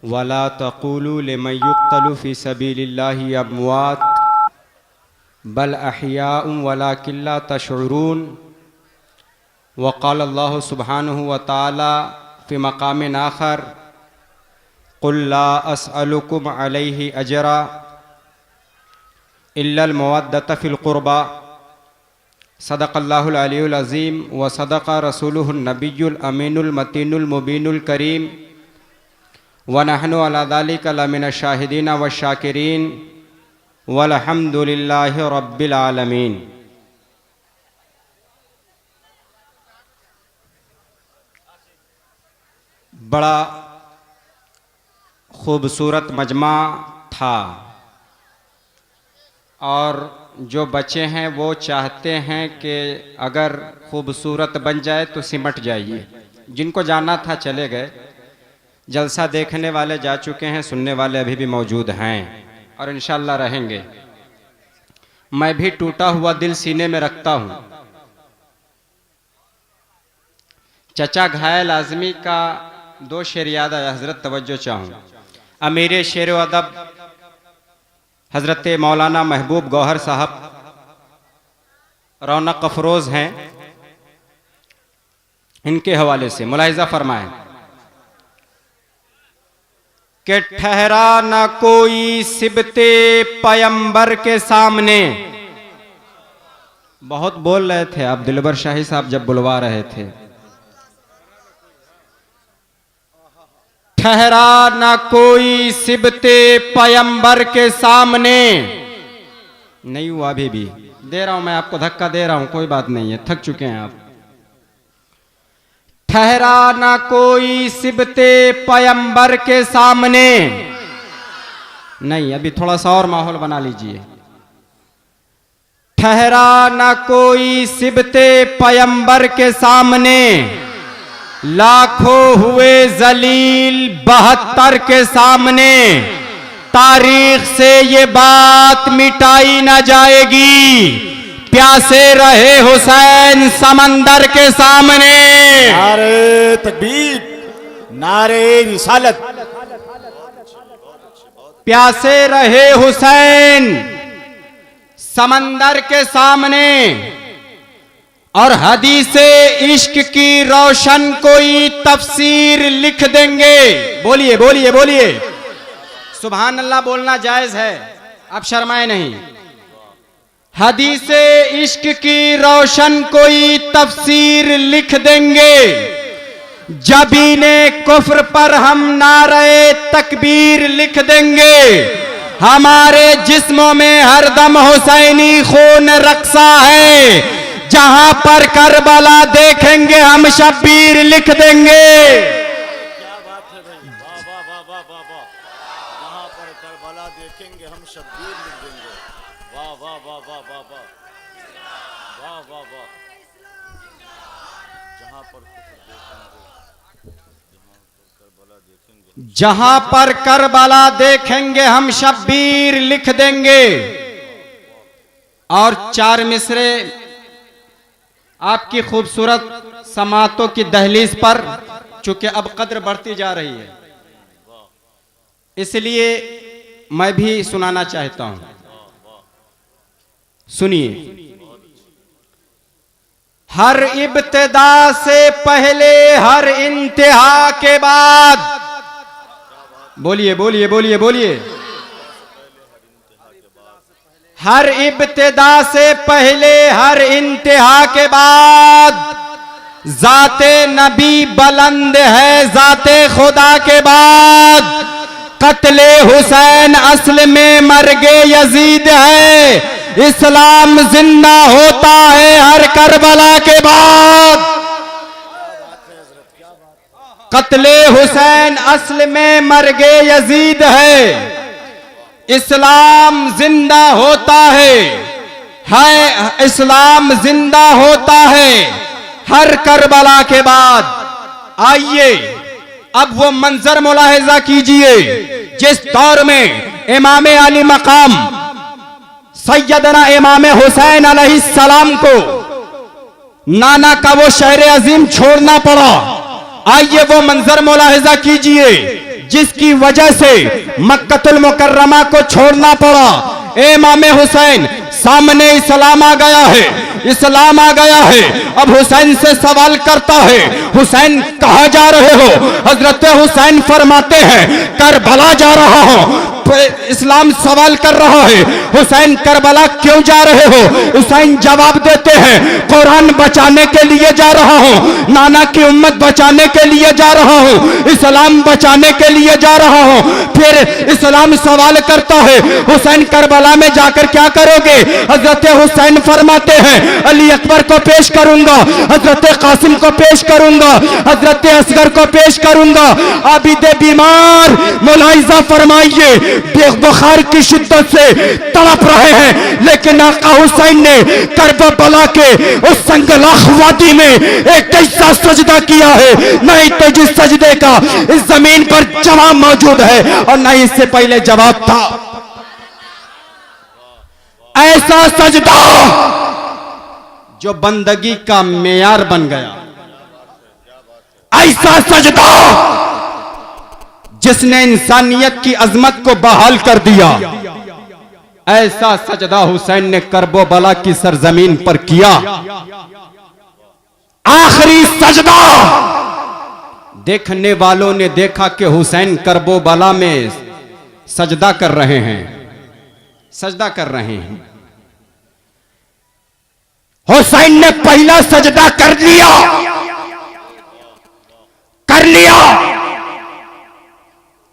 वला तक़ूलू लिमन युक़्तलु फ़ी सबीलिल्लाहि अमवात बल अहयाउन वलाकिन ला तशऊरून। वक़ाल अल्लाहु सुब्हानहु व तआला फ़ी मक़ामिन आख़र क़ुल ला अस्अलुकुम अलैहि अजरा इल्लल मवद्दत फ़िल क़ुरबा। सदक़ल्लाहुल अलियुल अज़ीम व सदक़ रसूलुहुन नबियुल अमीनुल मतीनुल मुबीनुल करीम व नहनु अला ज़ालिका लमिन शाहिदीन व शाकिरीन वल्हम्दुलिल्लाहि रब्बिल आलमीन। बड़ा खूबसूरत मजमा था और जो बच्चे हैं वो चाहते हैं कि अगर खूबसूरत बन जाए तो सिमट जाइए। जिनको जाना था चले गए। जलसा देखने वाले जा चुके हैं, सुनने वाले अभी भी मौजूद हैं और इंशाअल्लाह रहेंगे। मैं भी टूटा हुआ दिल सीने में रखता हूँ। चचा घायल आज़मी का दो शेर याद आया, हजरत तवज्जो चाहूँ। अमीर शेर व अदब हजरत मौलाना महबूब गौहर साहब रौनक अफरोज हैं, इनके हवाले से मुलाहिजा फरमाएं कि ठहरा न कोई सिबते पैगंबर के सामने। बहुत बोल रहे थे आप दिलबर शाही साहब जब बुलवा रहे थे। ठहरा न कोई सिबते पैगंबर के सामने। नहीं हुआ अभी भी, दे रहा हूं मैं आपको, धक्का दे रहा हूं, कोई बात नहीं है, थक चुके हैं आप। ठहरा न कोई सिबते पैगंबर के सामने। नहीं, अभी थोड़ा सा और माहौल बना लीजिए। ठहरा न कोई सिबते पैगंबर के सामने, लाखों हुए जलील 72 के सामने। तारीख से ये बात मिटाई न जाएगी, प्यासे रहे हुसैन समंदर के सामने। नारे तकबीर, नारे रिसालत। प्यासे रहे हुसैन समंदर के सामने और हदीसे इश्क की रोशन कोई तफसीर लिख देंगे। बोलिए बोलिए बोलिए, सुभान अल्लाह बोलना जायज है, आप शर्माए नहीं। हदीसे इश्क की रोशन कोई तफसीर लिख देंगे। जबीने कुफ्र पर हम नारे तकबीर लिख देंगे। हमारे जिस्मों में हरदम हुसैनी खून रक्सा है। जहां पर करबला देखेंगे हम शब्बीर लिख देंगे। क्या बात है भाई, वाह वाह वाह वाह वाह वाह। जहां पर करबला देखेंगे हम शब्बीर लिख देंगे। वाह वाह वाह वाह वाह वाह वाह वाह वाह। जहां पर करबला देखेंगे, जहां पर करबला देखेंगे हम शब्बीर लिख देंगे। और 4 मिसरे आपकी खूबसूरत समातों की दहलीज पर, चूंकि अब कद्र बढ़ती जा रही है इसलिए मैं भी सुनाना चाहता हूं। सुनिए। हर इब्तिदा से पहले, हर इंतहा के बाद। बोलिए बोलिए बोलिए बोलिए। हर इब्तिदा से पहले, हर इंतहा के बाद। जाते नबी बुलंद है जाते खुदा के बाद। कत्ले हुसैन असल में मर्गे यजीद है। इस्लाम जिंदा होता है हर करबला के बाद। कत्ले हुसैन असल में मर्गे यजीद है। इस्लाम जिंदा होता है इस्लाम जिंदा होता है हर करबला के बाद। आइए अब वो मंजर मुलाहिजा कीजिए जिस दौर में इमाम अली मकाम सैयदना इमाम हुसैन अलैहिस्सलाम को नाना का वो शहर अजीम छोड़ना पड़ा। आइए वो मंजर मुलाहिजा कीजिए जिसकी वजह से मक्कतुल मुकर्रमा को छोड़ना पड़ा। इमाम हुसैन सामने इस्लाम आ गया है, इस्लाम आ गया है। अब हुसैन से सवाल करता है, हुसैन कहाँ जा रहे हो? हजरत हुसैन फरमाते हैं करबला जा रहा हूं। इस्लाम सवाल कर रहा है, हुसैन करबला क्यों जा रहे हो? हुसैन जवाब देते हैं कुरान बचाने के लिए जा रहा हूं, नाना की उम्मत बचाने के लिए जा रहा हूं, इस्लाम बचाने के लिए जा रहा हूं। फिर इस्लाम सवाल करता है हुसैन करबला में जाकर क्या करोगे? हजरत हुसैन फरमाते हैं अली अकबर को पेश करूंगा, हजरत कासिम को पेश करूंगा, हजरत असगर को पेश करूंगा। आबिद बीमार मुलाहिजा फरमाइए बुखार की शिद्दत से तड़प रहे हैं, लेकिन आका हुसैन ने करबला के उस संगलाख वादी में एक ऐसा सजदा किया है, नहीं तो जिस सजदे का इस जमीन पर जवाब मौजूद है और न इससे पहले जवाब था। ऐसा सजदा जो बंदगी का मेयार बन गया, ऐसा सजदा जिसने इंसानियत की अजमत को बहाल कर दिया, ऐसा सजदा हुसैन ने करबला की सरजमीन पर किया। आखिरी सजदा देखने वालों ने देखा कि हुसैन करबला में सजदा कर रहे हैं, सजदा कर रहे हैं। हुसैन ने पहला सजदा कर लिया, कर लिया,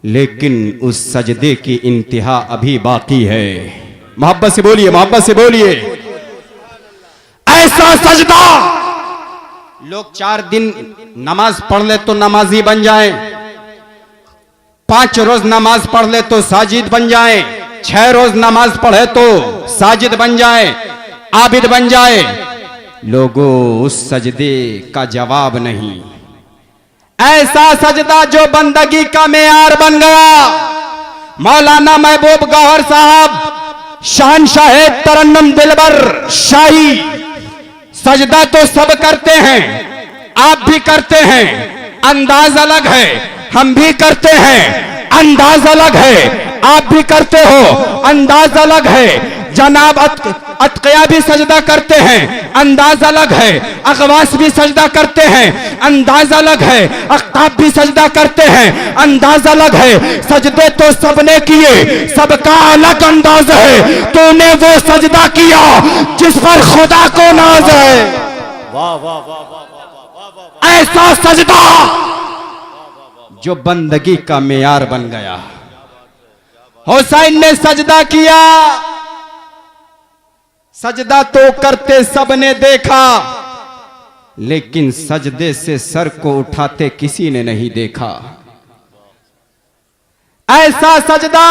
लेकिन उस सजदे की इंतहा अभी बाकी है। मोहब्बत से बोलिए, मोहब्बत से बोलिए। ऐसा सजदा लोग 4 दिन नमाज पढ़ ले तो नमाजी बन जाए, 5 रोज नमाज पढ़ ले तो साजिद बन जाए, 6 रोज नमाज पढ़े तो साजिद बन जाए, आबिद बन जाए। लोगों उस सजदे का जवाब नहीं। ऐसा सजदा जो बंदगी का मेयार बन गया। मौलाना महबूब गौहर साहब शहंशाह तरन्नुम दिलबर शाही, सजदा तो सब करते हैं, आप भी करते हैं, अंदाज अलग है, हम भी करते हैं, अंदाज अलग है, आप भी करते हो, अंदाज अलग है। जनाब अतकिया भी सजदा करते हैं, अंदाज अलग है, अगवास भी सजदा करते हैं, अंदाज अलग है, अख्ताब भी सजदा करते हैं, अंदाज अलग है। सजदे तो सबने किए, सबका अलग अंदाज है। तूने वो सजदा किया जिस पर खुदा को नाज है। वाह वाह वाह वाह वाह वाह वाह। ऐसा सजदा जो बंदगी का मेयार बन गया। हुसैन ने सजदा किया, सजदा तो करते सबने देखा, लेकिन सजदे से सर को उठाते किसी ने नहीं देखा। ऐसा सजदा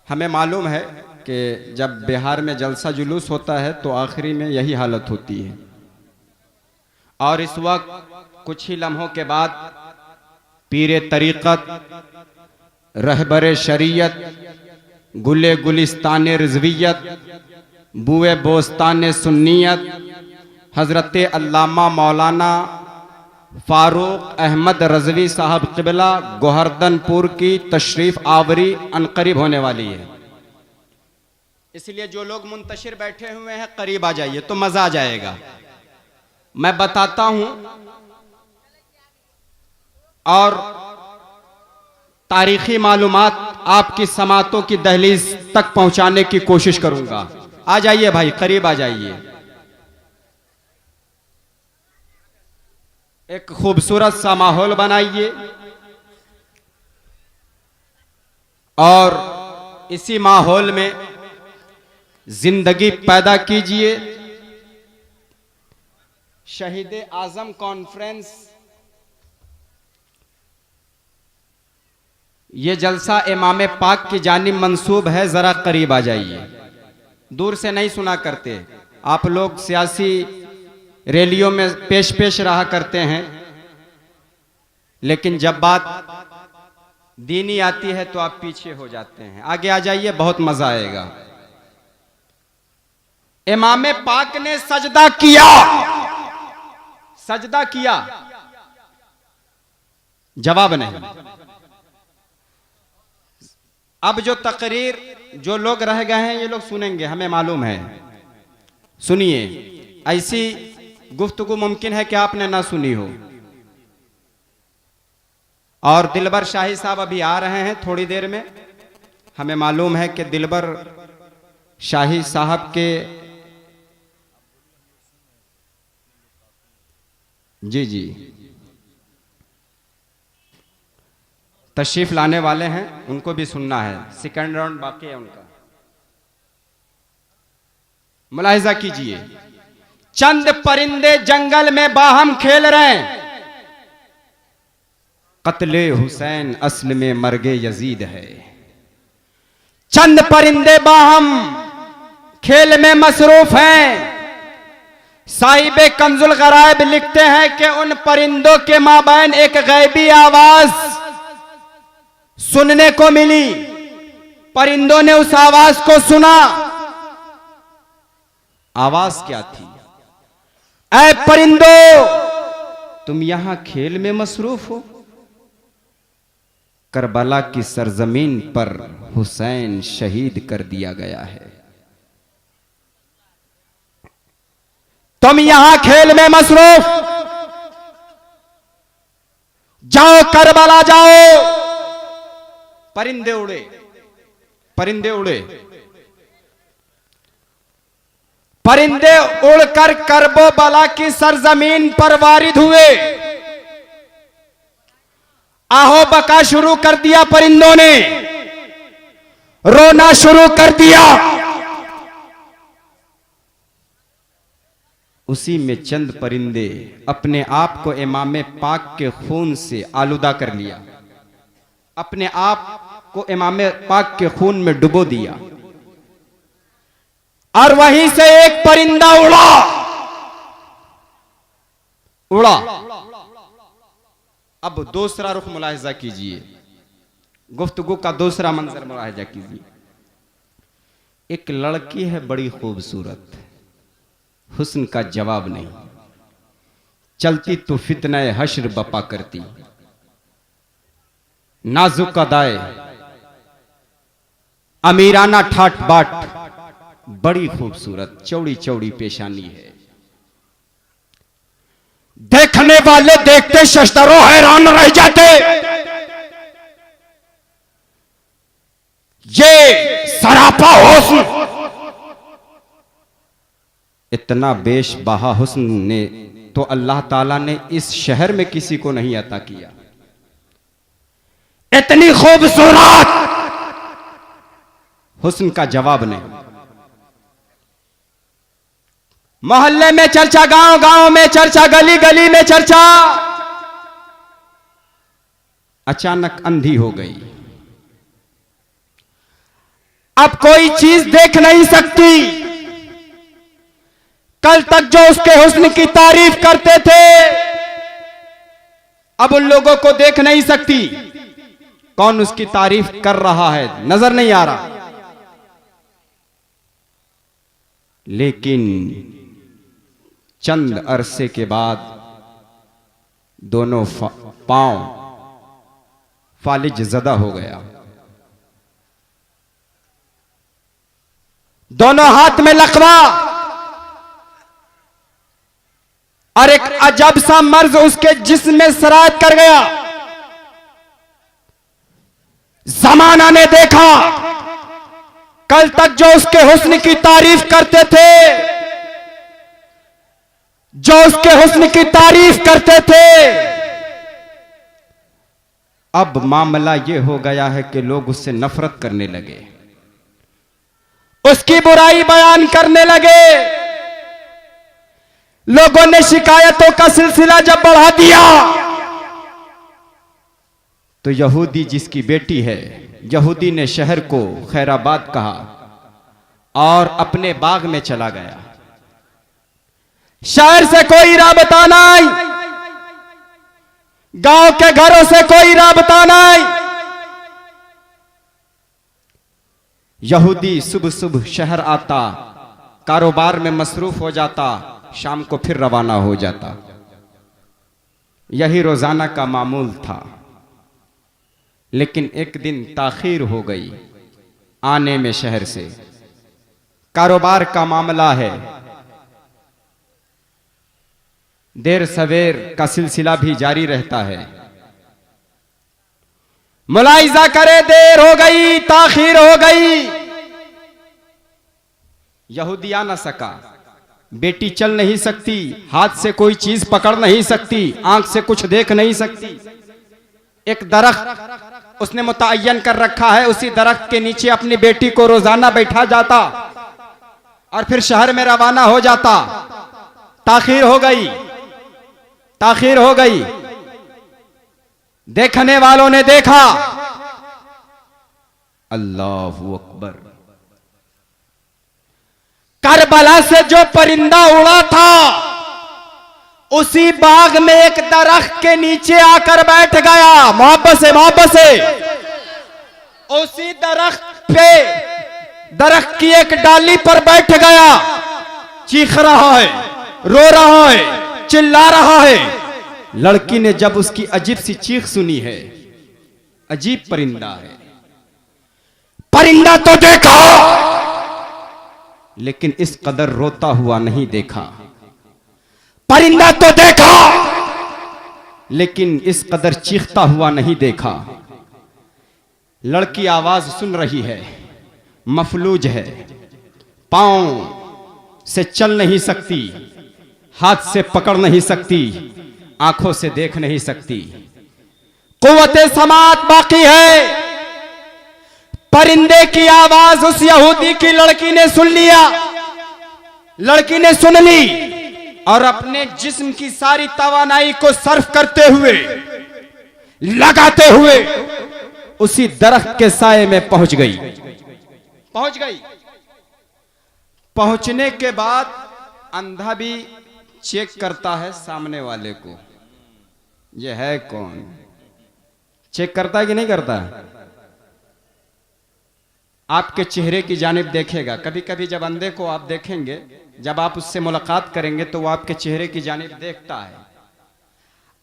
हमें मालूम है कि जब बिहार में जलसा जुलूस होता है तो आखिरी में यही हालत होती है। और इस वक्त कुछ ही लम्हों के बाद पीरे तरीक़त, रहबरे शरीयत, गुले गुलिस्तान रिजवियत, बुए बोस्तान सुन्नियत, हजरत अल्लामा मौलाना फारूक अहमद रजवी साहब क़िबला गोहर्दनपुर की तशरीफ आवरी अनकरीब होने वाली है। इसलिए जो लोग मुंतशिर बैठे हुए हैं करीब आ जाइए तो मजा आ जाएगा। मैं बताता हूं और तारीखी मालूमात आपकी समातों की दहलीज तक पहुंचाने की कोशिश करूंगा। आ जाइए भाई, करीब आ जाइए। एक खूबसूरत सा माहौल बनाइए और इसी माहौल में जिंदगी पैदा कीजिए। शहीद आजम कॉन्फ्रेंस, ये जलसा इमाम पाक की जानिब मंसूब है। जरा करीब आ जाइए, दूर से नहीं सुना करते। आप लोग सियासी रैलियों में पेश रहा करते हैं, लेकिन जब बात दीनी आती है तो आप पीछे हो जाते हैं। आगे आ जाइए, बहुत मजा आएगा। इमाम पाक ने सजदा किया, सजदा किया, जवाब नहीं। अब जो तकरीर जो लोग रह गए हैं ये लोग सुनेंगे, हमें मालूम है। सुनिए, ऐसी गुफ्तगू मुमकिन है कि आपने ना सुनी हो। और दिलबर शाही साहब अभी आ रहे हैं थोड़ी देर में। हमें मालूम है कि दिलबर शाही साहब के जी तशरीफ लाने वाले हैं, उनको भी सुनना है। सेकंड राउंड बाकी है उनका। मुलाहिजा कीजिए, चंद परिंदे जंगल में बाहम खेल रहे हैं। कत्ले हुसैन असल में मर्गे यजीद है। चंद परिंदे बाहम खेल में मसरूफ हैं। साहिबे कंजुल गराइब लिखते हैं कि उन परिंदों के माबैन एक गैबी आवाज सुनने को मिली। परिंदों ने उस आवाज को सुना। आवाज क्या थी? ऐ परिंदों, तुम यहां खेल में मसरूफ हो। करबला की सरजमीन पर हुसैन शहीद कर दिया गया है। तुम यहां खेल में मसरूफ, जाओ करबला जाओ। परिंदे उड़े, परिंदे उड़े, परिंदे उड़कर करबो बला की सरजमीन पर वारिद हुए। आहो बका शुरू कर दिया परिंदों ने, रोना शुरू कर दिया। उसी में चंद परिंदे अपने आप को इमाम पाक के खून से आलूदा कर लिया, अपने आप को इमाम पाक के खून में डुबो दिया। और वहीं से एक परिंदा उड़ा उड़ा। अब दूसरा रुख मुलाहिजा कीजिए, गुफ्तगू का दूसरा मंजर मुलाहिजा कीजिए। एक लड़की है बड़ी खूबसूरत, हुस्न का जवाब नहीं। चलती तो फितना हश्र बपा करती। नाजुक अदाए, अमीराना ठाट बाट, बड़ी खूबसूरत, चौड़ी चौड़ी पेशानी है। देखने वाले देखते शशतरों हैरान रह जाते। ये सरापा हुस्न, इतना बेशबहा हुस्न ने तो अल्लाह ताला ने इस शहर में किसी को नहीं अता किया। इतनी खूबसूरत हुस्न का जवाब नहीं। मोहल्ले में चर्चा, गांव गांव में चर्चा, गली गली में चर्चा। अचानक अंधी हो गई। अब कोई चीज देख नहीं सकती। कल तक जो उसके हुस्न की तारीफ करते थे, अब उन लोगों को देख नहीं सकती। कौन उसकी तारीफ कर रहा है नजर नहीं आ रहा। लेकिन चंद अरसे के बाद दोनों पांव फालिज ज़दा हो गया। दोनों हाथ में लकवा और एक अजब सा मर्ज उसके जिस्म में सरायत कर गया। जमाना ने देखा, कल तक जो उसके हुस्न की तारीफ करते थे, जो उसके हुस्न की तारीफ करते थे, अब मामला यह हो गया है कि लोग उससे नफरत करने लगे, उसकी बुराई बयान करने लगे। लोगों ने शिकायतों का सिलसिला जब बढ़ा दिया तो यहूदी जिसकी बेटी है, यहूदी ने शहर को खैराबाद कहा और अपने बाग में चला गया। शहर से कोई राबता नहीं, गांव के घरों से कोई राबता नहीं। यहूदी सुबह सुबह शहर आता, कारोबार में मसरूफ हो जाता, शाम को फिर रवाना हो जाता। यही रोजाना का मामूल था। लेकिन एक दिन ताखीर हो गई आने में शहर से। कारोबार का मामला है, देर सवेर का सिलसिला भी जारी रहता है। मुलाहिजा करे, देर हो गई, ताखीर हो गई, यहूदी आ न सका। बेटी चल नहीं सकती, हाथ से कोई चीज पकड़ नहीं सकती, आंख से कुछ देख नहीं सकती। एक दरख्त उसने मुतय्यन कर रखा है, उसी दरख्त के नीचे अपनी बेटी को रोजाना बैठा जाता और फिर शहर में रवाना हो जाता। ताखीर हो गई, ताखीर हो गई। देखने वालों ने देखा, अल्लाहू अकबर, करबला से जो परिंदा उड़ा था उसी बाग में एक दरख्त के नीचे आकर बैठ गया। मोहब्बत से, मोहब्बत से, उसी दरख्त पे, दरख्त की एक डाली पर बैठ गया, चीख रहा है, रो रहा है, चिल्ला रहा है। लड़की ने जब उसकी अजीब सी चीख सुनी है, अजीब परिंदा है, परिंदा तो देखा लेकिन इस कदर रोता हुआ नहीं देखा। परिंदा तो देखा लेकिन इस कदर चीखता हुआ नहीं देखा। लड़की आवाज सुन रही है, मफलूज है, पांव से चल नहीं सकती, हाथ से पकड़ नहीं सकती, आंखों से देख नहीं सकती। कुव्वते समात बाकी है। परिंदे की आवाज उस यहूदी की लड़की ने सुन लिया, लड़की ने सुन ली और अपने जिस्म की सारी तवानाई को सर्फ करते हुए, लगाते हुए उसी दरख्त के साए में पहुंच गई। पहुंच गई। पहुंचने के बाद अंधा भी चेक करता है सामने वाले को, यह है कौन। चेक करता है कि नहीं करता है? आपके चेहरे की जानिब देखेगा। कभी कभी जब अंधे को आप देखेंगे, जब आप उससे मुलाकात करेंगे तो वो आपके चेहरे की जानिब देखता है।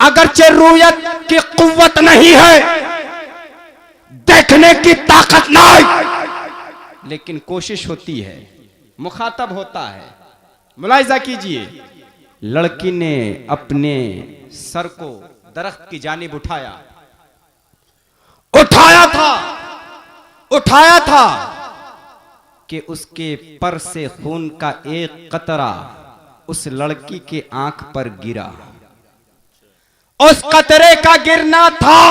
अगरचे रुयत की कुव्वत नहीं है, देखने की ताकत नहीं, लेकिन कोशिश होती है, मुखातब होता है। मुलाहिजा कीजिए, लड़की ने अपने सर को दरख्त की जानिब उठाया, उठाया था कि उसके पर से खून का एक कतरा उस लड़की के आंख पर गिरा। उस कतरे का गिरना था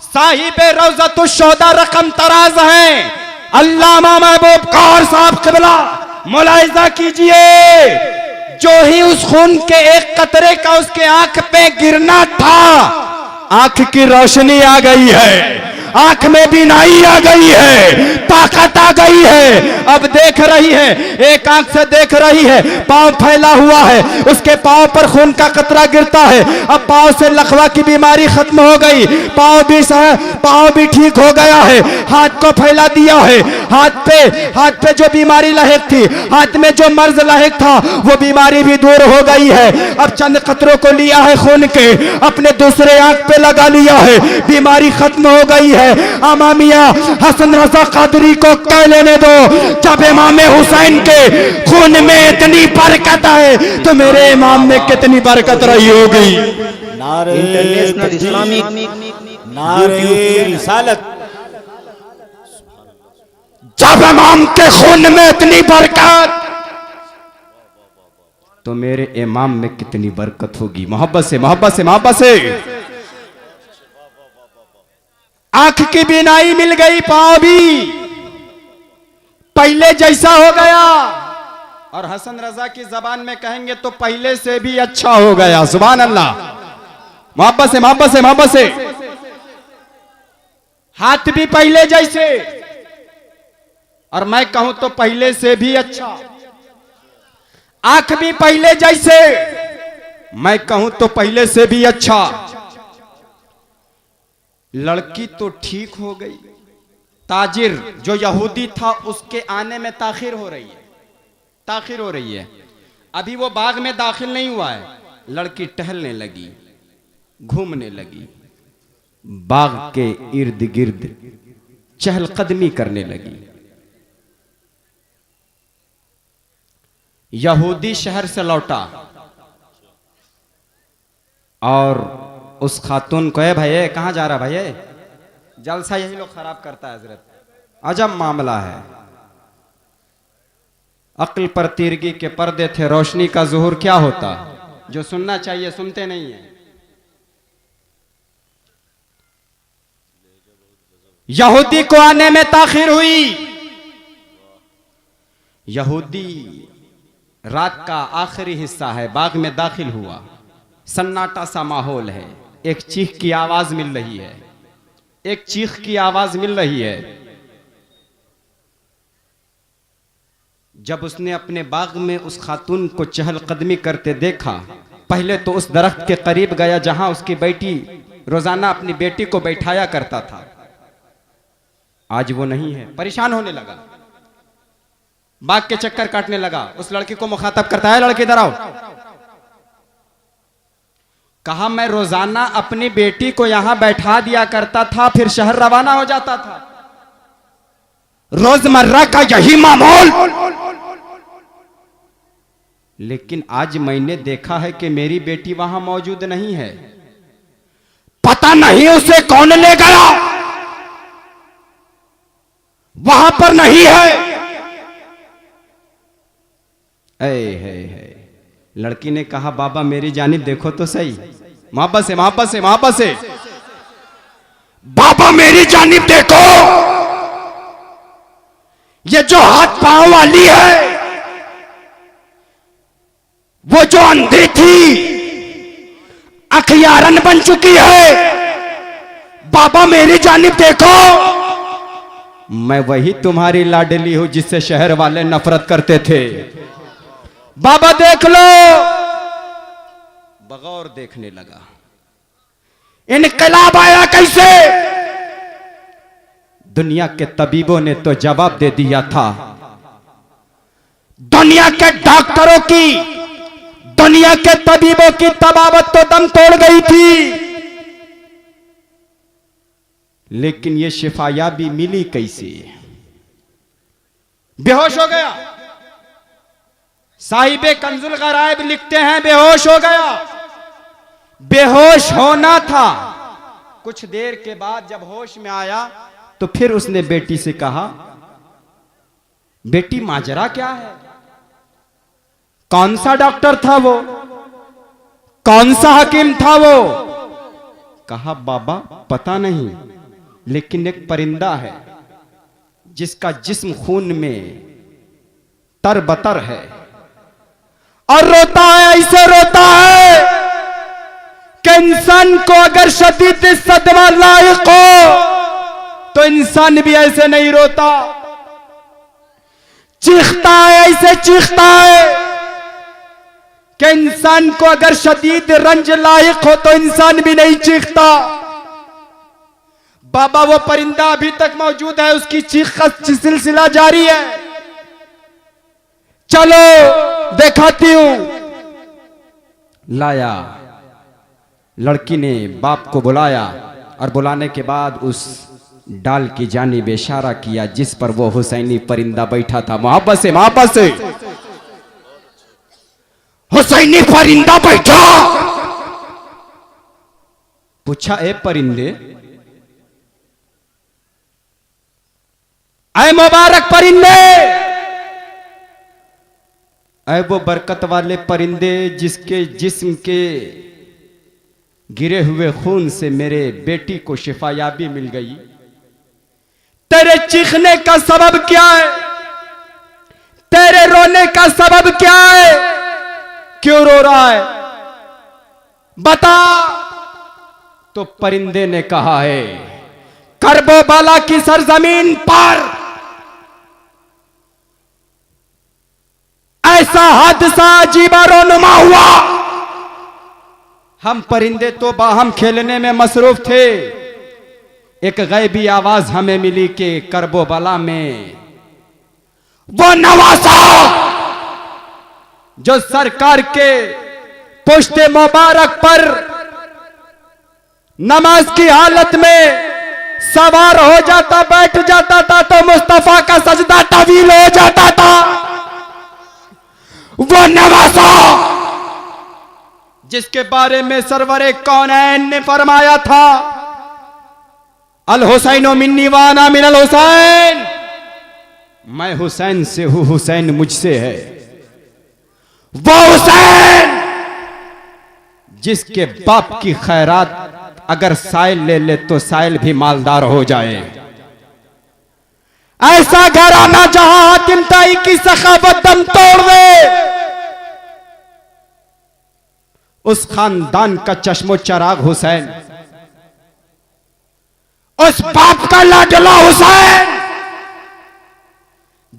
साहिबे रौज़तुश शोहदा रकम तराज है अल्लामा महबूब कौर साहब क़िबला। मुलाहिजा कीजिए, जो ही उस खून के एक कतरे का उसके आंख पे गिरना था, आंख की रोशनी आ गई है, आंख में बीनाई आ गई है, ताकत आ गई है। अब देख रही है, एक आंख से देख रही है, पांव फैला हुआ है, उसके पांव पर खून का कतरा गिरता है। अब पांव से लकवा की बीमारी खत्म हो गई, पांव भी ठीक हो गया है। हाथ को फैला दिया है, हाथ पे जो बीमारी लाहिक थी, हाथ में जो मर्ज लाहिक था, वो बीमारी भी दूर हो गई है। अब चंद कतरों को लिया है खून के, अपने दूसरे आंख पे लगा लिया है, बीमारी खत्म हो गई है। अमामिया हसन रजा कादरी को कह लेने दो, जब इमाम हुसैन के खून में इतनी बरकत है तो मेरे इमाम में कितनी बरकत रही होगी। नारे इंटरनेशनल इस्लामिक नारे रिसालत। जब इमाम के खून में इतनी बरकत तो मेरे इमाम में कितनी बरकत होगी। मोहब्बत से, मोहब्बत से, मोहब्बत से। आंख की बीनाई मिल गई, पांव भी पहले जैसा हो गया, और हसन रजा की जबान में कहेंगे तो पहले से भी अच्छा हो गया। सुभान अल्लाह। मोहब्बत से, मोहब्बत से, मोहब्बत से। हाथ भी पहले जैसे, और मैं कहूं तो पहले से भी अच्छा। आंख भी पहले जैसे, मैं कहूं तो पहले से भी अच्छा। लड़की तो ठीक हो गई, ताजिर जो यहूदी था उसके आने में ताखिर हो रही है, ताखिर हो रही है। अभी वो बाग में दाखिल नहीं हुआ है, लड़की टहलने लगी, घूमने लगी, बाग के इर्द गिर्द चहलकदमी करने लगी। यहूदी शहर से लौटा और उस खातून को, है भाई कहां जा रहा भाई, जलसा यही लोग खराब करता है हजरत, अजब मामला है। अक्ल पर तीरगी के पर्दे थे, रोशनी का ज़ुहूर क्या होता, जो सुनना चाहिए सुनते नहीं है। यहूदी को आने में ताखिर हुई। यहूदी रात का आखिरी हिस्सा है, बाग में दाखिल हुआ, सन्नाटा सा माहौल है, एक चीख की आवाज मिल रही है, एक चीख की आवाज मिल रही है। जब उसने अपने बाग में उस खातून को चहलकदमी करते देखा, पहले तो उस दरख्त के करीब गया जहां उसकी बेटी रोजाना अपनी बेटी को बैठाया करता था। आज वो नहीं है, परेशान होने लगा, बाग के चक्कर काटने लगा। उस लड़की को मुखातब करता है, लड़की इधर आओ। कहा मैं रोजाना अपनी बेटी को यहां बैठा दिया करता था, फिर शहर रवाना हो जाता था, रोजमर्रा का यही मामूल। लेकिन आज मैंने देखा है कि मेरी बेटी वहां मौजूद नहीं है, पता नहीं उसे कौन ले गया, वहां पर नहीं है। है लड़की ने कहा बाबा मेरी जानिब देखो तो सही, मोहब्बत से मोहब्बत से मोहब्बत से, बाबा मेरी जानिब देखो, ये जो हाथ पांव वाली है, वो जो अंधी थी अखियारन बन चुकी है, बाबा मेरी जानिब देखो, मैं वही तुम्हारी लाडली हूं जिससे शहर वाले नफरत करते थे, बाबा देख लो। बगौर देखने लगा। इनकलाब आया कैसे? दुनिया के तबीबों ने तो जवाब दे दिया था, दुनिया के डॉक्टरों की, दुनिया के तबीबों की तबावत तो दम तोड़ गई थी, लेकिन ये शिफायाबी मिली कैसे? बेहोश हो गया। साहिबे कंजुल गराइब लिखते हैं बेहोश हो गया। बेहोश होना था। कुछ देर के बाद जब होश में आया तो फिर उसने बेटी से कहा, बेटी माजरा क्या है? कौन सा डॉक्टर था वो? कौन सा हकीम था वो? कहा बाबा पता नहीं, लेकिन एक परिंदा है जिसका जिस्म खून में तरबतर है और रोता है, ऐसे रोता है कि इंसान को अगर शदीद सदमा लायक हो तो इंसान भी ऐसे नहीं रोता। चीखता है, ऐसे चीखता है कि इंसान को अगर शदीद रंज लायक हो तो इंसान भी नहीं चीखता। बाबा वो परिंदा अभी तक मौजूद है, उसकी चीख का सिलसिला जारी है। चलो दिखाती हूं। लाया, लड़की ने बाप को बुलाया और बुलाने के बाद उस डाल की जानिब इशारा किया जिस पर वो हुसैनी परिंदा बैठा था। मोहब्बत से मोहब्बत से, हुसैनी परिंदा बैठा। पूछा, ए परिंदे, ऐ मुबारक परिंदे, ऐ वो बरकत वाले परिंदे जिसके जिस्म के गिरे हुए खून से मेरे बेटी को शिफायाबी मिल गई, तेरे चीखने का सबब क्या है? तेरे रोने का सबब क्या है? क्यों रो रहा है? बता। तो परिंदे ने कहा है, करबला की सरजमीन पर ऐसा हादसा अजीबा रोनुमा हुआ। हम परिंदे तो बाहम खेलने में मसरूफ थे। एक गैबी आवाज हमें मिली कि करबला में वो नवासा जो सरकार के पुश्ते मुबारक पर नमाज की हालत में सवार हो जाता, बैठ जाता था तो मुस्तफा का सजदा तवील हो जाता था। वो नवासा जिसके बारे में सरवरे कौनैन ने फरमाया था, अल हुसैनो मिन्नी वाना मिनल हुसैन, मैं हुसैन से हूं, हुसैन मुझसे है। वो हुसैन जिसके बाप की खैरात अगर साइल ले ले तो साइल भी मालदार हो जाए। ऐसा घराना जहां हातिम ताई की सखावत दम तोड़ दे, उस खानदान का चश्मो चराग हुसैन, उस बाप का लाडला हुसैन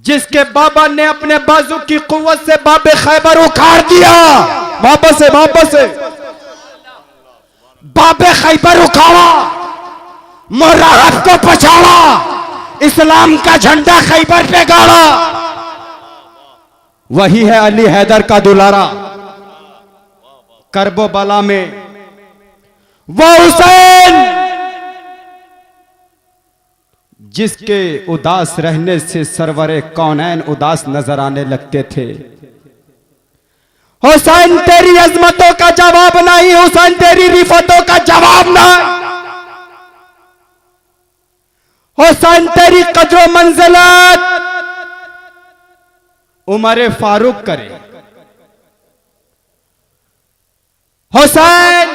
जिसके बाबा ने अपने बाजू की कुव्वत से बाबे खैबर उखाड़ दिया। वापस से बाबे खैबर उखाड़ा, मुराहब को पछाड़ा, इस्लाम का झंडा खैबर पे गाड़ा। वही है अली हैदर का दुलारा। करबो बला में वो हुसैन जिसके उदास रहने से सरवरे कौनैन उदास नजर आने लगते थे। हुसैन तेरी अजमतों का जवाब नहीं, हुसैन तेरी रिफतों का जवाब नहीं, हुसैन तेरी कद्र मंजिलत उमर फारूक करे। हुसैन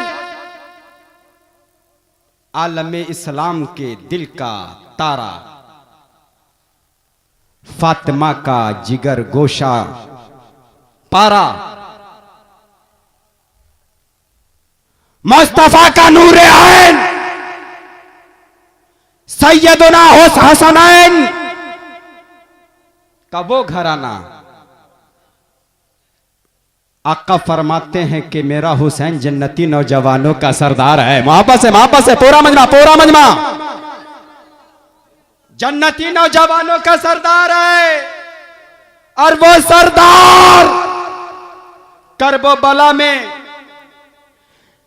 आलमे इस्लाम के दिल का तारा, फातिमा का जिगर गोशा पारा, मुस्तफा का नूर ऐन, सैयदना हसनैन का वो घराना। आका फरमाते हैं कि मेरा हुसैन जन्नती नौजवानों का सरदार है। मोहब्बत से पूरा मजमा जन्नती नौजवानों का सरदार है। और वो सरदार करबो बला में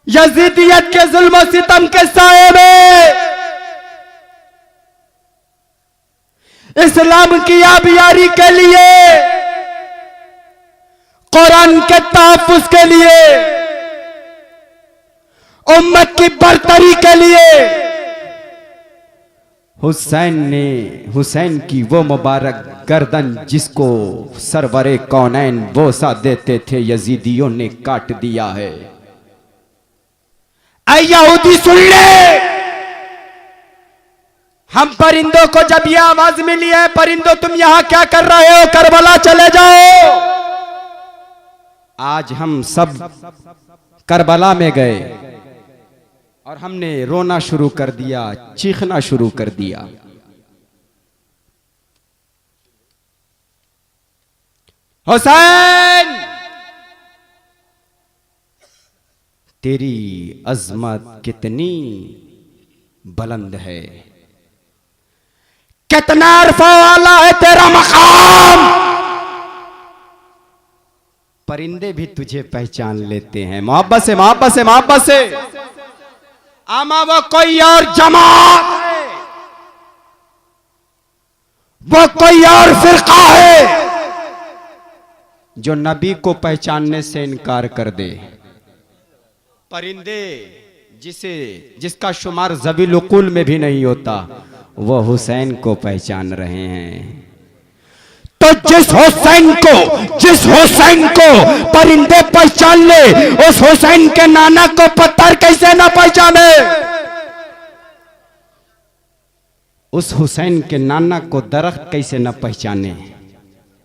यजीदियत के जुल्म सितम के साए में इस्लाम की आबियारी के लिए, कुरान के तहफ्फुज़ के लिए, उम्मत की बरतरी के लिए हुसैन की वो मुबारक गर्दन जिसको सरवरे कौनैन बोसा देते थे, यजीदियों ने काट दिया है। ऐ यहूदी सुन ले, हम परिंदों को जब यह आवाज मिली है, परिंदों तुम यहां क्या कर रहे हो, करबला चले जाओ। आज हम सब करबला में गए और हमने रोना शुरू कर दिया, चीखना शुरू कर दिया। हुसैन तेरी अजमत कितनी बुलंद है, कितना अरफा वाला है तेरा मकाम। परिंदे भी तुझे पहचान लेते हैं। मोहब्बत से आमा वो कोई और जमात है, वो कोई और फिरका है जो नबी को पहचानने से इनकार कर दे। परिंदे जिसका शुमार ज़बील उकुल में भी नहीं होता, वो हुसैन को पहचान रहे हैं। तो जिस हुसैन को परिंदे पहचान ले, उस हुसैन के नाना को पत्थर कैसे ना पहचाने। उस हुसैन के नाना को दरख्त कैसे ना पहचाने।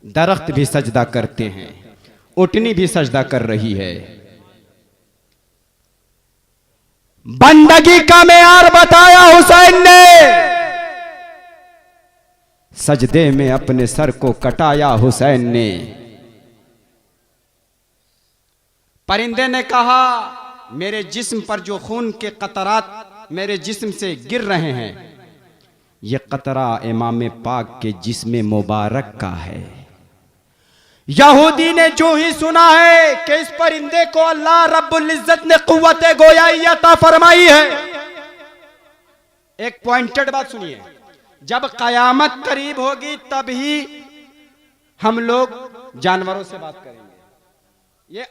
दरख्त भी सजदा करते हैं, उटनी भी सजदा कर रही है। बंदगी का मेयार बताया हुसैन ने, सजदे में अपने सर को कटाया हुसैन ने। परिंदे ने कहा, मेरे जिस्म पर जो खून के कतरात मेरे जिस्म से गिर रहे हैं, ये कतरा इमाम पाक के जिस्म मुबारक का है। यहूदी ने जो ही सुना है कि इस परिंदे को अल्लाह रब्बुल इज्जत ने कुव्वत गोयाई अता फरमाई है, एक पॉइंटेड बात सुनिए, जब कयामत करीब होगी तभी हम लोग जानवरों से बात करेंगे। ये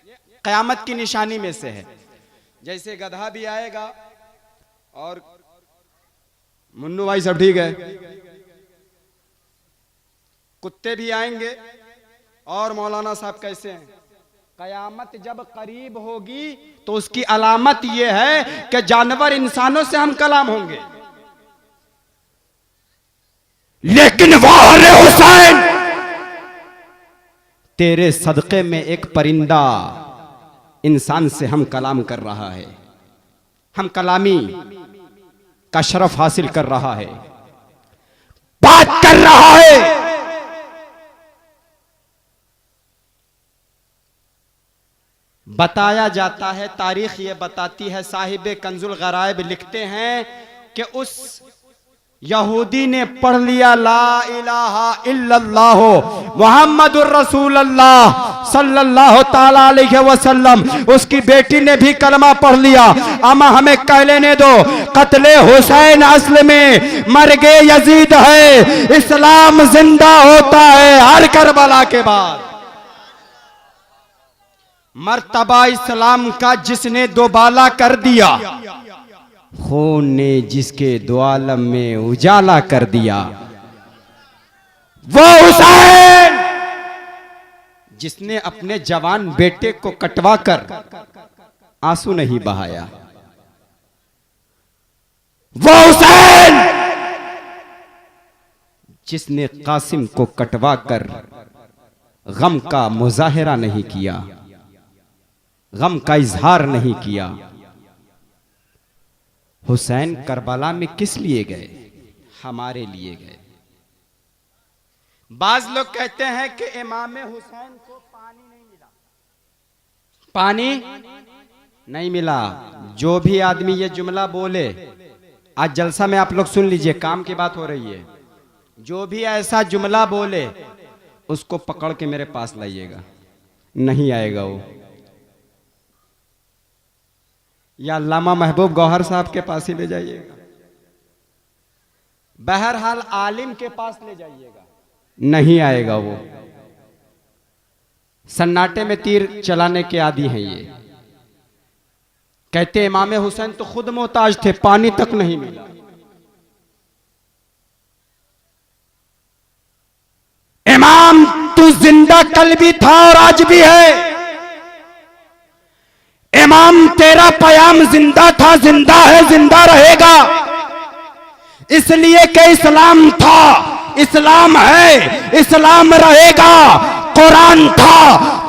कयामत की निशानी में से है। जैसे गधा भी आएगा और मुन्नू भाई सब ठीक है, कुत्ते भी आएंगे और मौलाना साहब कैसे हैं। कयामत जब करीब होगी तो उसकी अलामत यह है कि जानवर इंसानों से हम कलाम होंगे। लेकिन वाह रे हुसैन, तेरे सदक़े में एक परिंदा इंसान से हम कलाम कर रहा है, हम कलामी का शरफ हासिल कर रहा है, बात कर रहा है। बताया जाता है, तारीख ये बताती है, साहिब कंजुल गराइब लिखते हैं कि उस यहूदी ने पढ़ लिया ला इलाहा इल्लल्लाह मुहम्मदुर रसूलुल्लाह सल्लल्लाहु ताला अलैहि वसल्लम, उसकी बेटी ने भी कलमा पढ़ लिया। अमा हमें कह लेने दो, कत्ले हुसैन असल में मर्गे यजीद है, इस्लाम जिंदा होता है हर करबला के बाद। मर्तबा इस्लाम का जिसने दोबाला कर दिया, खून ने जिसके दो आलम में उजाला कर दिया, वो हुसैन जिसने अपने जवान बेटे को कटवा कर आंसू नहीं बहाया, वो हुसैन जिसने कासिम को कटवा कर गम का मुजाहिरा नहीं किया, गम का इजहार नहीं किया। हुसैन करबला में किस लिए गए? हमारे लिए गए। बाज लोग कहते हैं कि इमाम हुसैन को पानी नहीं मिला, पानी नहीं मिला। जो भी आदमी ये जुमला बोले, आज जलसा में आप लोग सुन लीजिए, काम की बात हो रही है, जो भी ऐसा जुमला बोले उसको पकड़ के मेरे पास लाइएगा, नहीं आएगा वो, या अल्लामा महबूब गौहर साहब के पास ही ले जाइएगा, बहरहाल आलिम के पास ले जाइएगा, नहीं आएगा वो। सन्नाटे में तीर चलाने के आदी हैं ये। कहते इमाम हुसैन तो खुद मोहताज थे, पानी तक नहीं मिला। इमाम तू जिंदा कल भी था और आज भी है। इमाम तेरा पयाम जिंदा था, जिंदा है, जिंदा रहेगा। इसलिए कि इस्लाम था, इस्लाम है, इस्लाम रहेगा। कुरान था,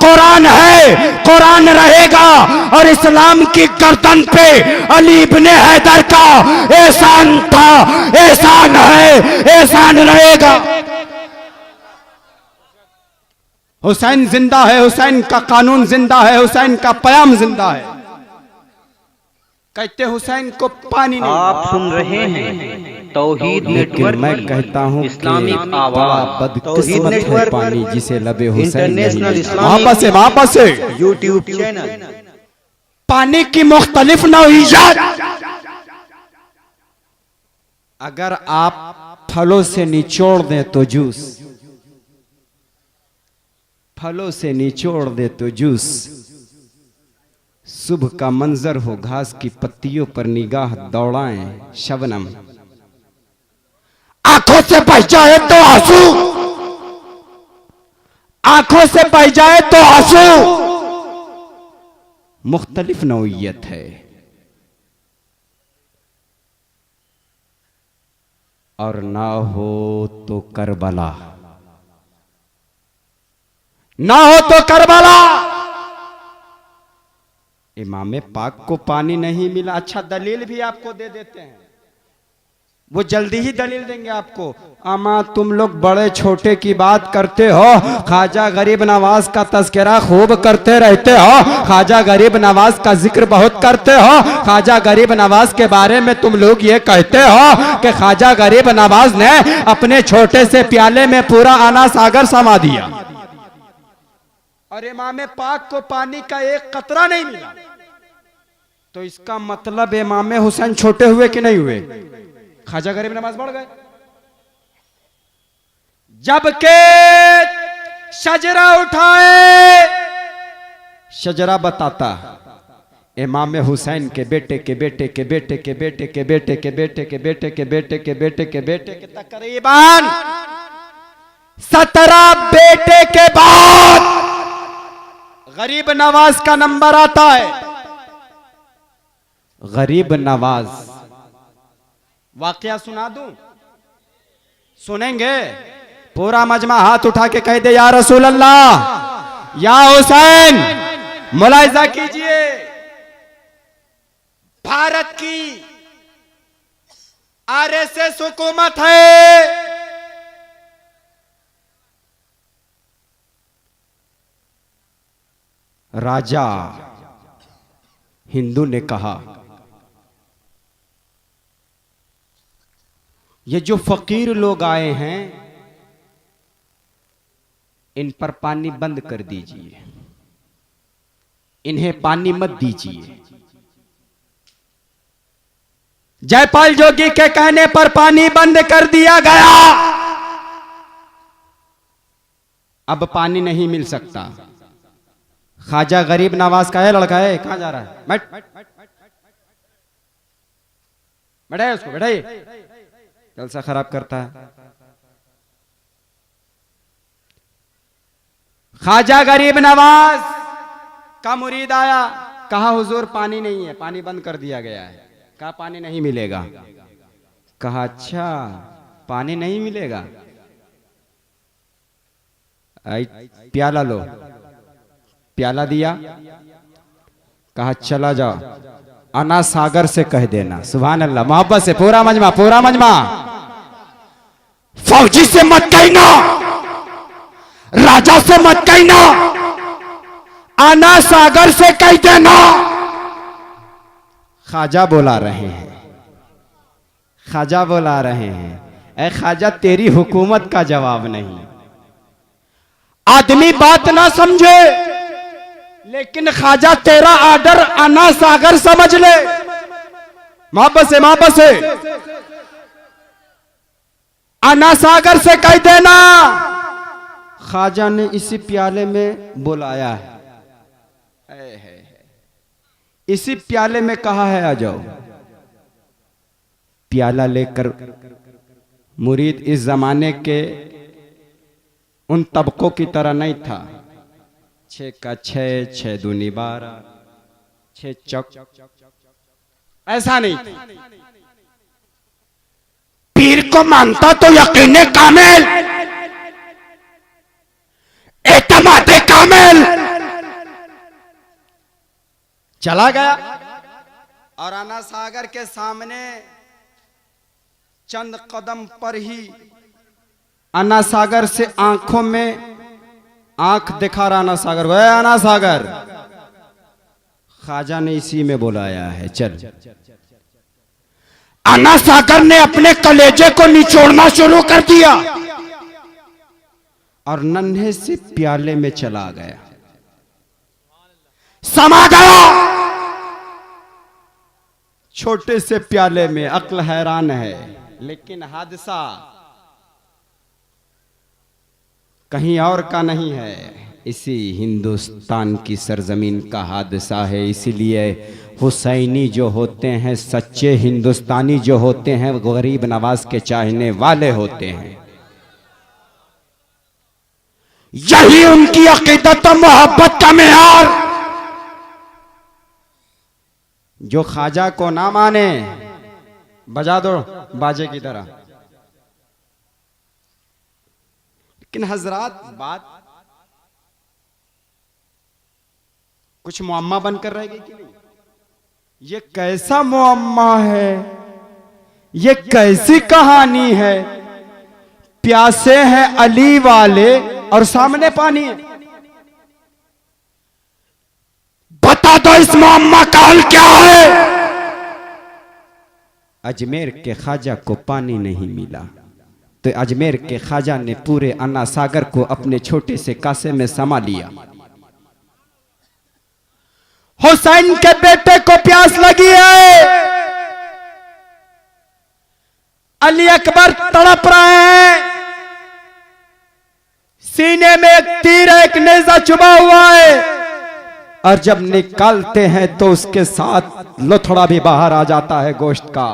कुरान है, कुरान रहेगा। और इस्लाम की गर्दन पे अली इब्ने हैदर का एहसान था, एहसान है, एहसान रहेगा। हुसैन जिंदा है, हुसैन का कानून जिंदा है, हुसैन का पयाम जिंदा है। कहते हुसैन को पानी नहीं। आप सुन रहे हैं तौहीद नेटवर्क, मैं कहता हूँ इस्लामिक आवाज, तौहीद है नेटवर्क, पानी जिसे लबे हुसैन इंटरनेशनल वापस वापस यूट्यूब चैनल। पानी की मुख्तलिफ नौइजात। अगर आप फलों से निचोड़ दें तो जूस, फलों से निचोड़ दे तो जूस, सुबह का मंजर हो घास की पत्तियों पर निगाह दौड़ाएं शबनम, आंखों से बह जाए तो आंसू, आंखों से बह जाए तो आंसू। मुख्तलिफ नौइयत है। और ना हो तो करबला, ना हो तो करबला। इमाम पाक को पानी नहीं मिला, अच्छा दलील भी आपको दे देते हैं, वो जल्दी ही दलील देंगे आपको। अमा तुम लोग बड़े छोटे की बात करते हो, ख्वाजा गरीब नवाज का तस्करा खूब करते रहते हो, ख्वाजा गरीब नवाज का जिक्र बहुत करते हो, ख्वाजा गरीब नवाज के बारे में तुम लोग ये कहते हो कि ख्वाजा गरीब नवाज ने अपने छोटे से प्याले में पूरा आना सागर समा दिया, और इमाम पाक को पानी का एक कतरा नहीं मिला। तो इसका मतलब इमाम हुसैन छोटे हुए कि नहीं हुए? ख्वाजा गरीब नवाज बढ़ गए। जबकि शजरा उठाए, शजरा बताता इमाम हुसैन के बेटे के बेटे के बेटे के बेटे के बेटे के बेटे के बेटे के बेटे के बेटे के बेटे के तकरीबन 17 बेटे के बाद गरीब नवाज का नंबर आता है। गरीब नवाज वाकया सुना दूं, सुनेंगे? पूरा मजमा हाथ उठा के कह दे या रसूल अल्लाह, या हुसैन। मुलाहिजा कीजिए, भारत की आरएसएस हुकूमत है, राजा हिंदू ने कहा ये जो फकीर लोग आए हैं इन पर पानी बंद कर दीजिए, इन्हें पानी मत दीजिए। जयपाल जोगी के कहने पर पानी बंद कर दिया गया। अब पानी नहीं मिल सकता। ख्वाजा गरीब नवाज का है लड़का है, कहां जा रहा है? बैठाइए उसको, बैठाइए, जलसा खराब करता है। ख्वाजा गरीब नवाज का मुरीद आया, कहा हुजूर पानी नहीं है, पानी बंद कर दिया गया है। कहा पानी नहीं मिलेगा। कहा अच्छा पानी नहीं मिलेगा, प्याला लो। प्याला दिया, कहा चला जाओ अना सागर से कह देना। सुभान अल्लाह, मोहब्बत से पूरा मजमा, पूरा मजमा। फौजी से मत कहना, राजा से मत कहना, आना सागर से कह देना। ख्वाजा बुला रहे हैं, ख्वाजा बुला रहे हैं। ऐ ख्वाजा तेरी हुकूमत का जवाब नहीं। आदमी बात ना समझे, लेकिन ख्वाजा तेरा आर्डर आना सागर समझ ले। मोहब्बत से, मोहब्बत से, आना सागर से कह देना। ख्वाजा ने इसी प्याले में बुलाया है, इसी प्याले में कहा है आ जाओ। प्याला लेकर मुरीद इस जमाने के उन तबकों की तरह नहीं था। 6 का 6, 6 दूनी 12, 6 चौक, ऐसा नहीं। पीर को मानता तो यकीन कामिल, एतमाद कामिल। चला गया और आना सागर के सामने चंद कदम पर ही आना सागर से आंखों में आंख दिखा रहा आना सागर, वह आना सागर। ख्वाजा ने इसी में बुलाया है, चल। आना सागर ने अपने कलेजे को निचोड़ना शुरू कर दिया और नन्हे से प्याले में चला गया, समा गया छोटे से प्याले में। अक्ल हैरान है, लेकिन हादसा कहीं और का नहीं है, इसी हिंदुस्तान की सरजमीन का हादसा है। इसीलिए हुसैनी जो होते हैं, सच्चे हिंदुस्तानी जो होते हैं, वो गरीब नवाज के चाहने वाले होते हैं। यही उनकी अकीदत और मोहब्बत का मेयार। जो ख्वाजा को ना माने, बजा दो बाजे की तरह। लेकिन हजरात, बात कुछ मुअम्मा बनकर रह गई कि नहीं? ये कैसा मुअम्मा है, ये कैसी कहानी है? प्यासे हैं अली वाले और सामने पानी है। बता दो इस मुअम्मा का हल क्या है? अजमेर के ख्वाजा को पानी नहीं मिला तो अजमेर के ख्वाजा ने पूरे अन्ना सागर को अपने छोटे से कासे में समा लिया। हुसैन के बेटे को प्यास लगी है, अली अकबर तड़प रहे हैं, सीने में एक तीर है, एक नेजा चुभा हुआ है, और जब निकालते हैं तो उसके साथ लोथड़ा भी बाहर आ जाता है गोश्त का।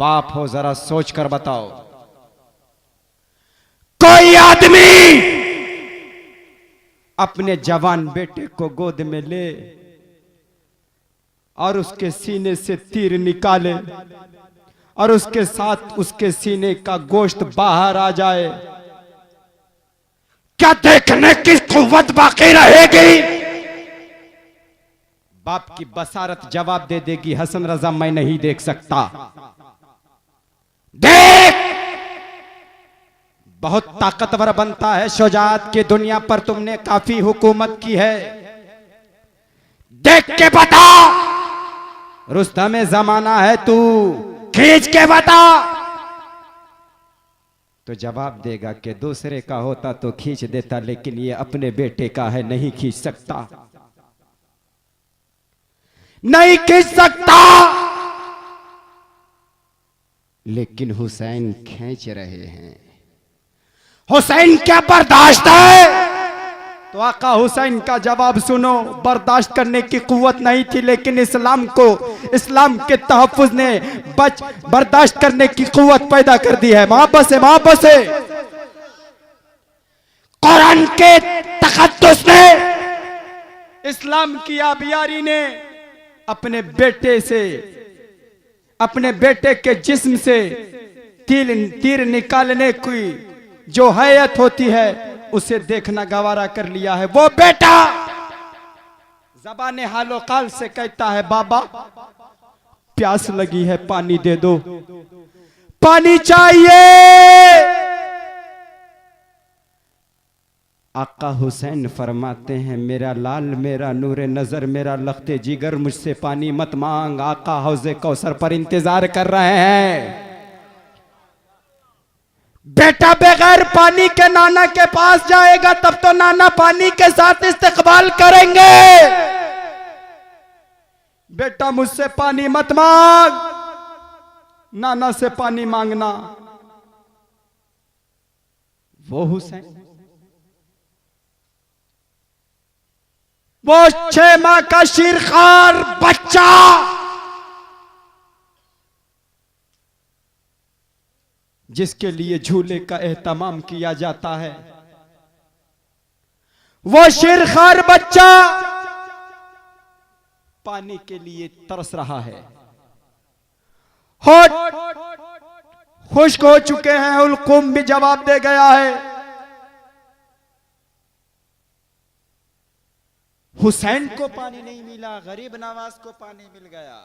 बाप हो, जरा सोच कर बताओ, कोई आदमी अपने जवान बेटे को गोद में ले और उसके सीने से तीर निकाले और उसके साथ उसके सीने का गोश्त बाहर आ जाए, क्या देखने की कुव्वत बाकी रहेगी? बाप की बसारत जवाब दे देगी, हसन रजा मैं नहीं देख सकता। देख, बहुत ताकतवर बनता है, शुजाअत की दुनिया पर तुमने काफी हुकूमत की है, देख के बता, रुस्तम जमाना है तू, खींच के बता। तो जवाब देगा कि दूसरे का होता तो खींच देता, लेकिन ये अपने बेटे का है, नहीं खींच सकता, नहीं खींच सकता। लेकिन हुसैन खींच रहे हैं। हुसैन क्या बर्दाश्त है? तो आका हुसैन का जवाब सुनो, बर्दाश्त करने की कुव्वत नहीं थी, लेकिन इस्लाम को, इस्लाम के तहफ्फुज ने बर्दाश्त करने की कुव्वत पैदा कर दी है। वापस है, वापस है। कुरान के तकद्दुस ने, इस्लाम की आबियारी ने अपने बेटे से, अपने बेटे के जिस्म से तीर निकालने की जो हैयत होती है उसे देखना गवारा कर लिया है। वो बेटा ज़बान हालो काल से कहता है, बाबा प्यास लगी है, पानी दे दो, पानी चाहिए। आका हुसैन फरमाते हैं, मेरा लाल, मेरा नूरे नजर, मेरा लख्ते जिगर, मुझसे पानी मत मांग, आका हौज़े कौसर पर इंतजार कर रहे हैं। बेटा बगैर पानी के नाना के पास जाएगा, तब तो नाना पानी के साथ इस्तकबाल करेंगे। बेटा मुझसे पानी मत मांग, नाना से पानी मांगना। वो हुसैन, वो 6 माह का शीरखार बच्चा, जिसके लिए झूले का एहतमाम किया जाता है, वो शीरखार बच्चा पानी के लिए तरस रहा है। होठ खुश्क हो चुके हैं, उल्कुम भी जवाब दे गया है। हुसैन को पानी नहीं मिला, गरीब नवाज को पानी मिल गया।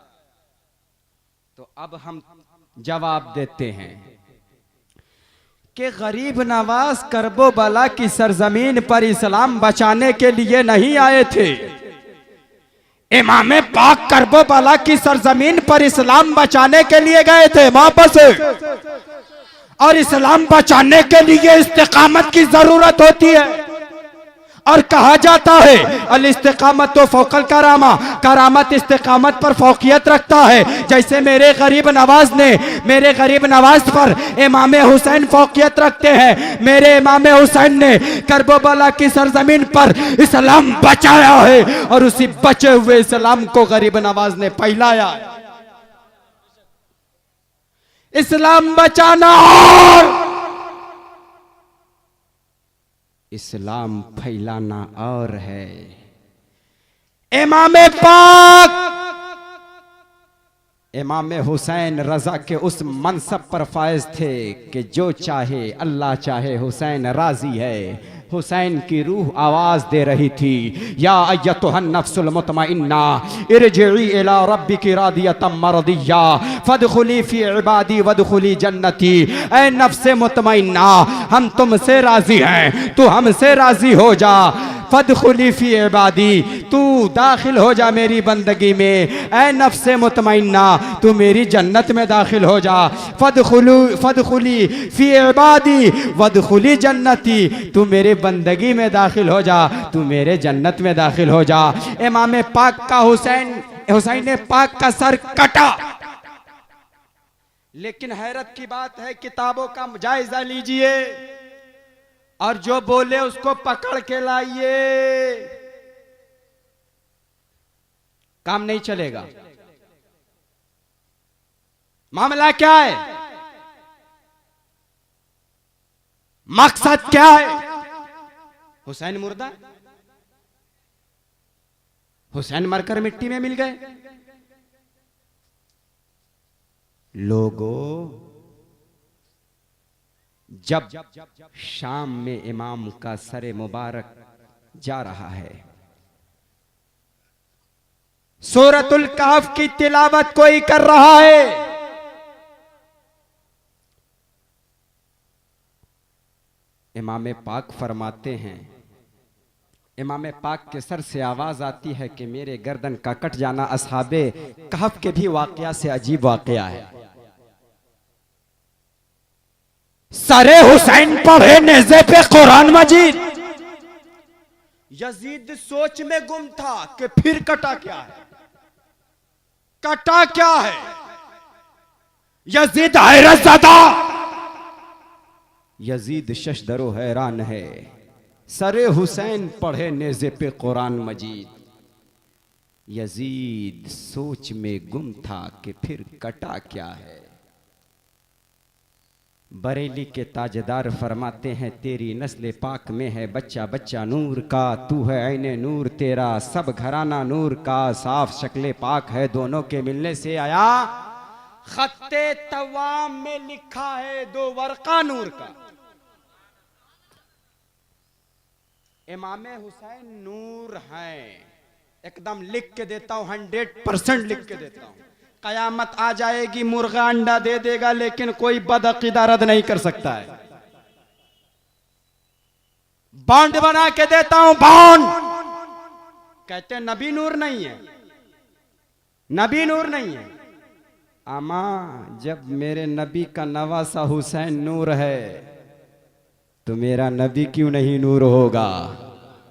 तो अब हम जवाब देते हैं कि गरीब नवाज करबो बला की सरजमीन पर इस्लाम बचाने के लिए नहीं आए थे। इमाम पाक करबो बला की सरजमीन पर इस्लाम बचाने के लिए गए थे वापस। और इस्लाम बचाने के लिए इस्तिकामत की जरूरत होती है, और कहा जाता है अल इस्तिकामत तो फौकल करामा, करामत इस्तिकामत पर फौकियत रखता है। जैसे मेरे गरीब नवाज ने, मेरे गरीब नवाज पर इमाम हुसैन फौकियत रखते हैं, मेरे इमाम हुसैन ने करबला की सरजमीन पर इस्लाम बचाया है, और उसी बचे हुए इस्लाम को गरीब नवाज ने फैलाया। इस्लाम बचाना और इस्लाम फैलाना और है। इमाम पाक, इमाम हुसैन रजा के उस मनसब पर फायज थे कि जो चाहे अल्लाह चाहे, हुसैन राजी है। हुसैन की रूह आवाज दे रही थी, या अय्यतुहन नफ्सुल मुतमइन्ना इरजिई इला रब्बिकी रादियतम मरदिया फदखुली फी इबादी वदखुली जन्नती। ऐ नफ्से मुतमइन्ना, हम तुमसे राजी हैं, तू हमसे राजी हो जा। फदखुली फी इबादी, तू दाखिल हो जा मेरी बंदगी में। ऐ नफ्से मुतमइन्ना, तू मेरी जन्नत में दाखिल हो जा। फदखुली फी इबादी वदखुली जन्नती, तू मेरे बंदगी में दाखिल हो जा, तू मेरे जन्नत में दाखिल हो जा। इमाम पाक का हुसैन ने पाक का सर कटा, लेकिन हैरत की बात है, किताबों का जायजा लीजिए और जो बोले उसको पकड़ के लाइए, काम नहीं चलेगा। मामला क्या है, मकसद क्या है? हुसैन मुर्दा, हुसैन मरकर मिट्टी में मिल गए। लोगों, जब शाम में इमाम का सरे मुबारक जा रहा है, सूरतुल कहफ की तिलावत कोई कर रहा है, इमाम पाक फरमाते हैं, इमाम पाक के सर से आवाज आती है कि मेरे गर्दन का कट जाना असहाबे कहफ के भी वाकया से अजीब वाकया है। सरे हुसैन पढ़े नेज़े पे कुरान मजीद। यजीद सोच में गुम था कि फिर कटा क्या है, कटा क्या है। यजीद हैरत ज़दा, यजीद शशदरो हैरान है। सरे हुसैन पढ़े नेज़े पे कुरान मजीद। यजीद सोच में गुम था कि फिर कटा क्या है। बरेली के ताजदार फरमाते हैं, तेरी नस्ल पाक में है बच्चा बच्चा नूर का, तू है ऐने नूर तेरा सब घराना नूर का, साफ शक्ले पाक है दोनों के मिलने से आया, खत्ते तवाम में लिखा है दो वर्का नूर का। इमाम हुसैन नूर हैं, एकदम लिख के देता हूं, 100% लिख के देता हूं। कयामत आ जाएगी, मुर्गा अंडा दे देगा, लेकिन कोई बदअकीदा रद्द नहीं कर सकता है। बॉन्ड बना के देता हूं, बॉन्ड। कहते हैं नबी नूर नहीं है, नबी नूर नहीं है। अमा जब मेरे नबी का नवासा हुसैन नूर है तो मेरा नबी क्यों नहीं नूर होगा।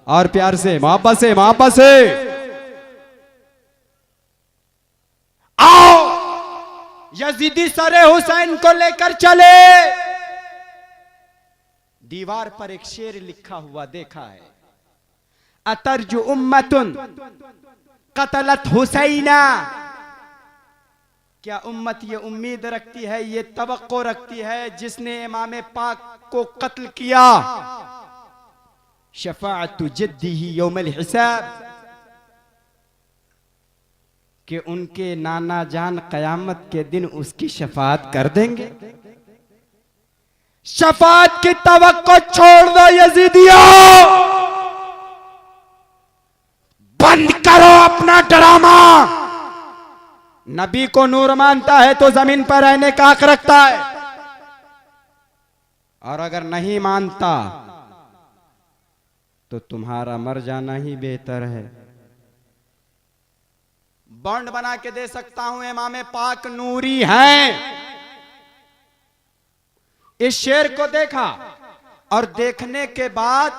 और प्यार से, मोहब्बत से, मोहब्बत से आओ, यजीदी सरे हुसैन को लेकर चले। दीवार पर एक शेर लिखा हुआ देखा है, अतरजु उम्मतुन कतलत हुसैना। क्या उम्मत ये उम्मीद रखती है, ये तवक्को रखती है, जिसने इमाम पाक को कत्ल किया, शफाअतु जद्दिही यौमल हिसाब, कि उनके नाना जान कयामत के दिन उसकी शफाअत कर देंगे। शफाअत की तवक्को छोड़ दो यजीदियों, बंद करो अपना ड्रामा। नबी को नूर मानता है तो जमीन पर रहने का हक रखता है, और अगर नहीं मानता तो तुम्हारा मर जाना ही बेहतर है। बॉन्ड बना के दे सकता हूं, इमाम पाक नूरी हैं। इस शेर को देखा और देखने के बाद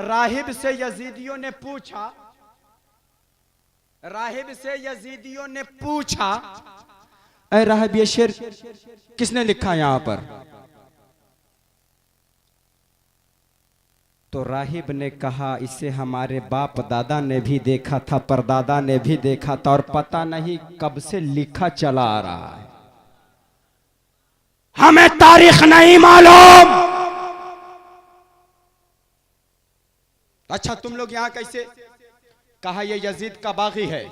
राहिब से यजीदियों ने पूछा, राहिब से यजीदियों ने पूछा, ऐ राहिब ये शेर किसने लिखा यहां पर? तो राहिब ने कहा, इसे हमारे बाप दादा ने भी देखा था, परदादा ने भी देखा था, और पता नहीं कब से लिखा चला आ रहा है, हमें तारीख नहीं मालूम। अच्छा तुम लोग यहां कैसे? कहा ये यजीद का बागी है।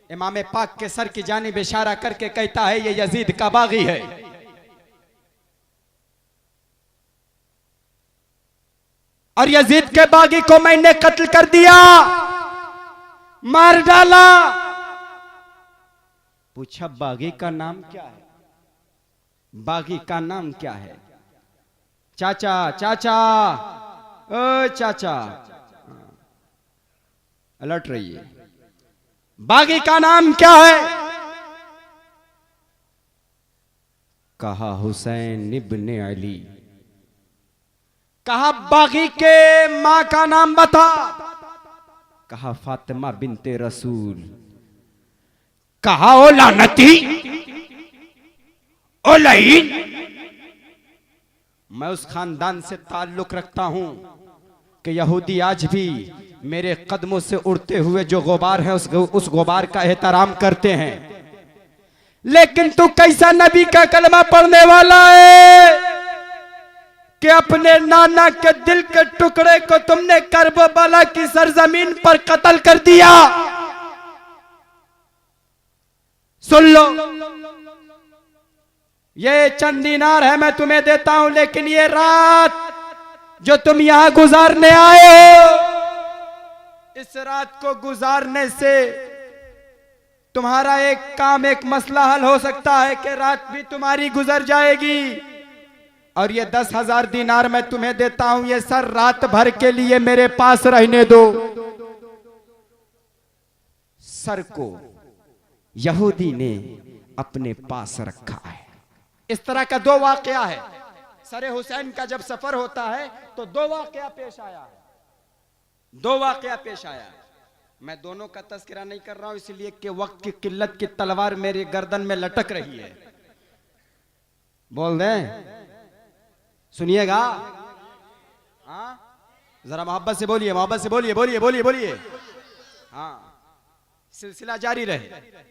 इमाम पाक के सर की जानिब इशारा करके कहता है ये यजीद का बागी है। और यजीद के बागी को मैंने कत्ल कर दिया, मार डाला। पूछा बागी का नाम क्या है? बागी का नाम क्या है? चाचा चाचा, ओ चाचा, अलर्ट रहिए, बागी का नाम क्या है? कहा हुसैन इब्ने अली। कहा बागी के मां का नाम बता। कहा फातिमा बिनते रसूल। कहा ओ लानती, ओ लईन, मैं उस खानदान से ताल्लुक रखता हूं कि यहूदी आज भी मेरे कदमों से उड़ते हुए जो गुबार है उस गुबार का एहतराम करते हैं। लेकिन तू कैसा नबी का कलमा पढ़ने वाला है कि अपने नाना के दिल के टुकड़े को तुमने करबला की सरजमीन पर कत्ल कर दिया। सुन लो, ये चंद दीनार है मैं तुम्हें देता हूं, लेकिन ये रात जो तुम यहां गुजारने आए हो, इस रात को गुजारने से तुम्हारा एक काम, एक मसला हल हो सकता है कि रात भी तुम्हारी गुजर जाएगी। और ये 10,000 दीनार मैं तुम्हें देता हूं, ये सर रात भर के लिए मेरे पास रहने दो। सर को यहूदी ने अपने पास रखा है। इस तरह का 2 वाकया है। सरे हुसैन का जब सफर होता है तो 2 वाकया पेश आया है। 2 वाकया पेश आया है। मैं दोनों का तस्करा नहीं कर रहा हूं इसलिए कि वक्त की किल्लत की तलवार मेरी गर्दन में लटक रही है। बोल दें, सुनिएगा, हाँ जरा मोहब्बत से बोलिए, मोहब्बत से बोलिए, बोलिए बोलिए बोलिए। हाँ, सिलसिला जारी रहे।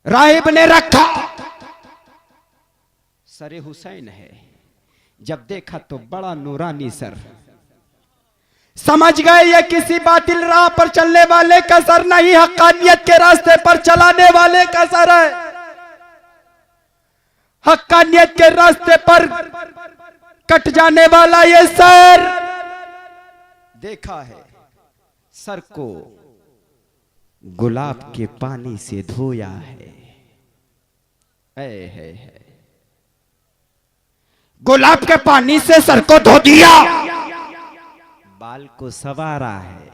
राहिब ने रखा, सरे हुसैन है। जब देखा तो बड़ा नूरानी सर, समझ गए ये किसी बातिल राह पर चलने वाले का सर नहीं, हक्कानियत के रास्ते पर चलाने वाले का सर है। हक्कानियत के रास्ते पर कट जाने वाला ये सर। देखा है सर को गुलाब के पानी से धोया है। गुलाब के पानी से सर को धो दिया, बाल को संवारा है,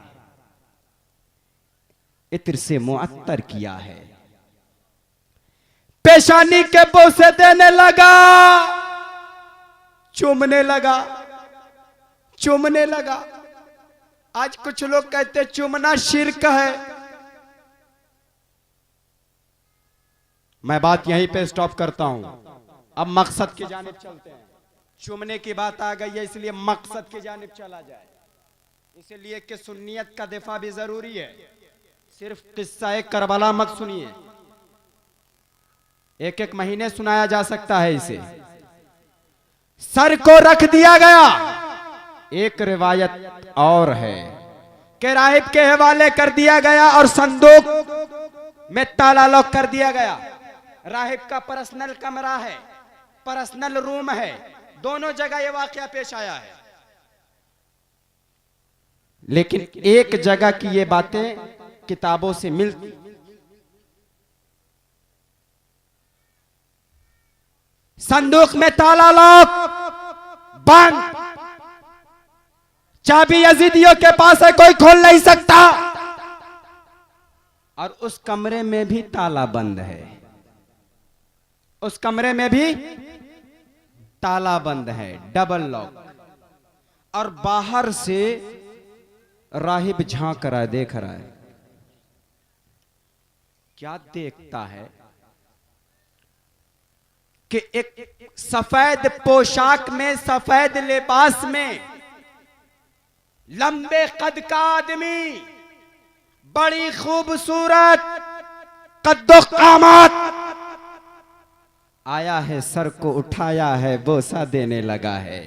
इत्र से मुअत्तर किया है, पेशानी के बोसे देने लगा, चूमने लगा, चूमने लगा। आज कुछ लोग कहते चूमना शिर्क है। मैं बात यहीं पे स्टॉप करता हूं, अब मकसद की जानिब चलते हैं। चूमने की बात आ गई है इसलिए मकसद की जानिब चला जाए, इसलिए कि सुन्नियत का दिफा भी जरूरी है। सिर्फ किस्सा करबला मत सुनिए, एक एक महीने सुनाया जा सकता है इसे। सर को रख दिया गया। एक रिवायत और है कि राहिब के हवाले कर दिया गया और संदूक में ताला लॉक कर दिया गया। राहिब का पर्सनल कमरा है, पर्सनल रूम है, दोनों जगह यह वाकया पेश आया है। लेकिन एक जगह की ये बातें किताबों से मिलती। संदूक में ताला लॉक, बंद, चाबी यजीदियों के पास है, कोई खोल नहीं सकता। और उस कमरे में भी ताला बंद है, उस कमरे में भी ताला बंद है, डबल लॉक। और बाहर से राहिब झांक रहा है, देख रहा है। क्या देखता है कि एक सफेद पोशाक में, सफेद लिबास में, लंबे कद का आदमी, बड़ी खूबसूरत कद्दो कामत आया है, सर को उठाया है, बोसा देने लगा है।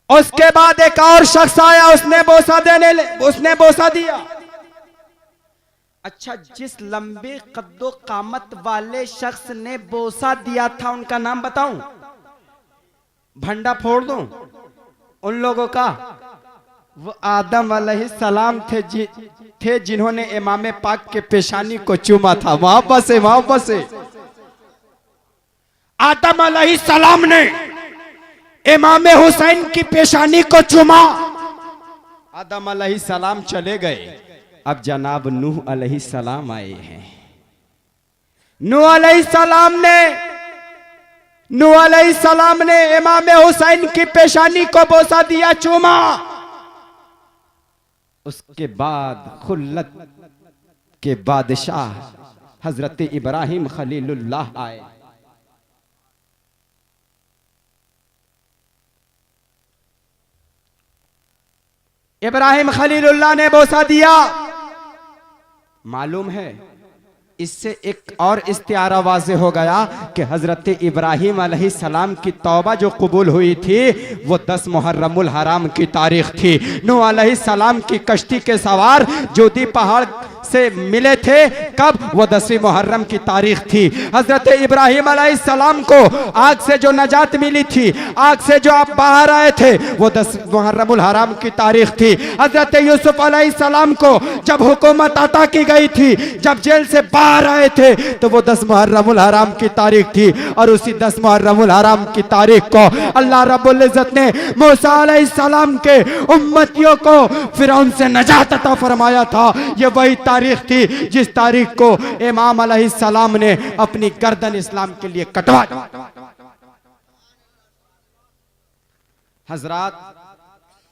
उसके बाद एक और शख्स आया, उसने बोसा दिया। अच्छा, जिस लंबे कद्दो कामत वाले शख्स ने बोसा दिया था उनका नाम बताऊं? भंडा फोड़ दूं उन लोगों का? वो आदम अलैहिस्सलाम थे जिन्होंने इमाम पाक के पेशानी को चूमा था। मोहब्बत से आदम अलैहिस्सलाम ने इमाम हुसैन की पेशानी को चूमा। आदम अलैहिस्सलाम चले गए, अब जनाब नूह अलैहिस्सलाम आए हैं। नूह अलैहिस्सलाम ने इमाम हुसैन की पेशानी को बोसा दिया, चूमा। उसके बाद खुल्लत के बादशाह हजरत इब्राहिम खलीलुल्लाह आए। इब्राहिम खलीलुल्लाह ने बोसा दिया। मालूम है इससे एक और इस्तिआरा वाज़े हो गया कि हजरत इब्राहिम अलैहिस्सलाम की तौबा जो कबूल हुई थी वो 10 मुहर्रमुल हराम की तारीख थी। नूह अलैहिस्सलाम की कश्ती के सवार जोदी पहाड़ से मिले थे, कब? वो 10वीं मुहर्रम की तारीख थी। हजरत इब्राहिम अलैहिस्सलाम को आग से जो नजात मिली थी, आग से जो आप बाहर आए थे, वो 10 मुहर्रमुल हराम की तारीख थी। हजरत यूसुफ अलैहिस्सलाम को जब हुकूमत अता की गई थी, जब जेल से बाहर आए थे, तो वो 10 मुहर्रमुल हराम की तारीख थी। और उसी 10 मुहर्रमुल हराम की तारीख को अल्लाह रब्बुल इज्जत ने मूसा अलैहिस्सलाम के उम्मतियों को फिरौन से नजात अता फरमाया था। ये वही तारीख थी जिस तारीख को इमाम अलैहिस्सलाम ने अपनी गर्दन इस्लाम के लिए कटवा दी। हजरात,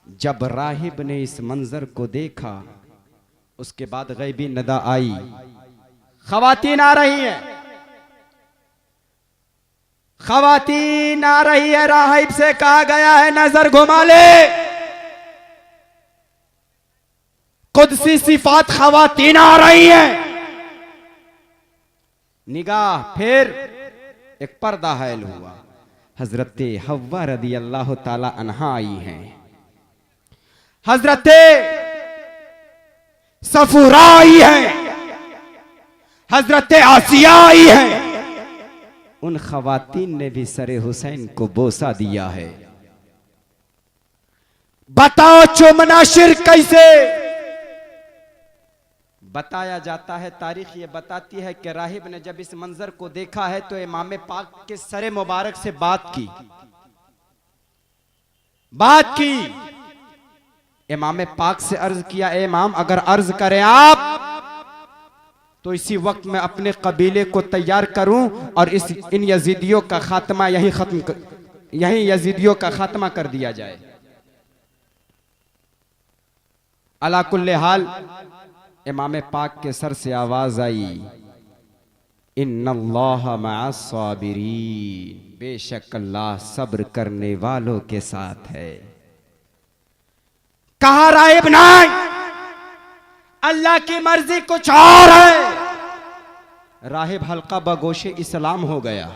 जब राहिब ने इस मंजर को देखा, उसके बाद गैबी नदा आई, खवातीन आ रही हैं, खवातीन आ रही है। राहिब से कहा गया है नजर घुमा ले। कुदसी सिफात खवातीन आ रही हैं। निगाह फिर एक पर्दा हायल हुआ। हजरत हव्वा रदी अल्लाह ताला अन्हा आई हैं। हजरत सफूरा आई है, हजरत आसिया आई है। उन खवातीन ने भी सरे हुसैन को बोसा दिया है। बताओ चुमना शिर्क कैसे? बताया जाता है, तारीख ये बताती है कि राहिब ने जब इस मंजर को देखा है तो इमाम पाक के सरे मुबारक से बात की। इमाम पाक से अर्ज किया, ए इमाम अगर अर्ज करें आप तो इसी वक्त मैं अपने कबीले को तैयार करूं और इन यजीदियों का खात्मा यहीं यजीदियों का खात्मा कर दिया जाए। अला कुल्ले हाल इमाम पाक के सर से आवाज आई, इन्नल्लाह मअस साबिरीन, बेशक अल्लाह सब्र करने वालों के साथ है। कहा राहिब नहीं, अल्लाह की मर्जी कुछ और है। राहिब हल्का बगोशे इस्लाम हो गया,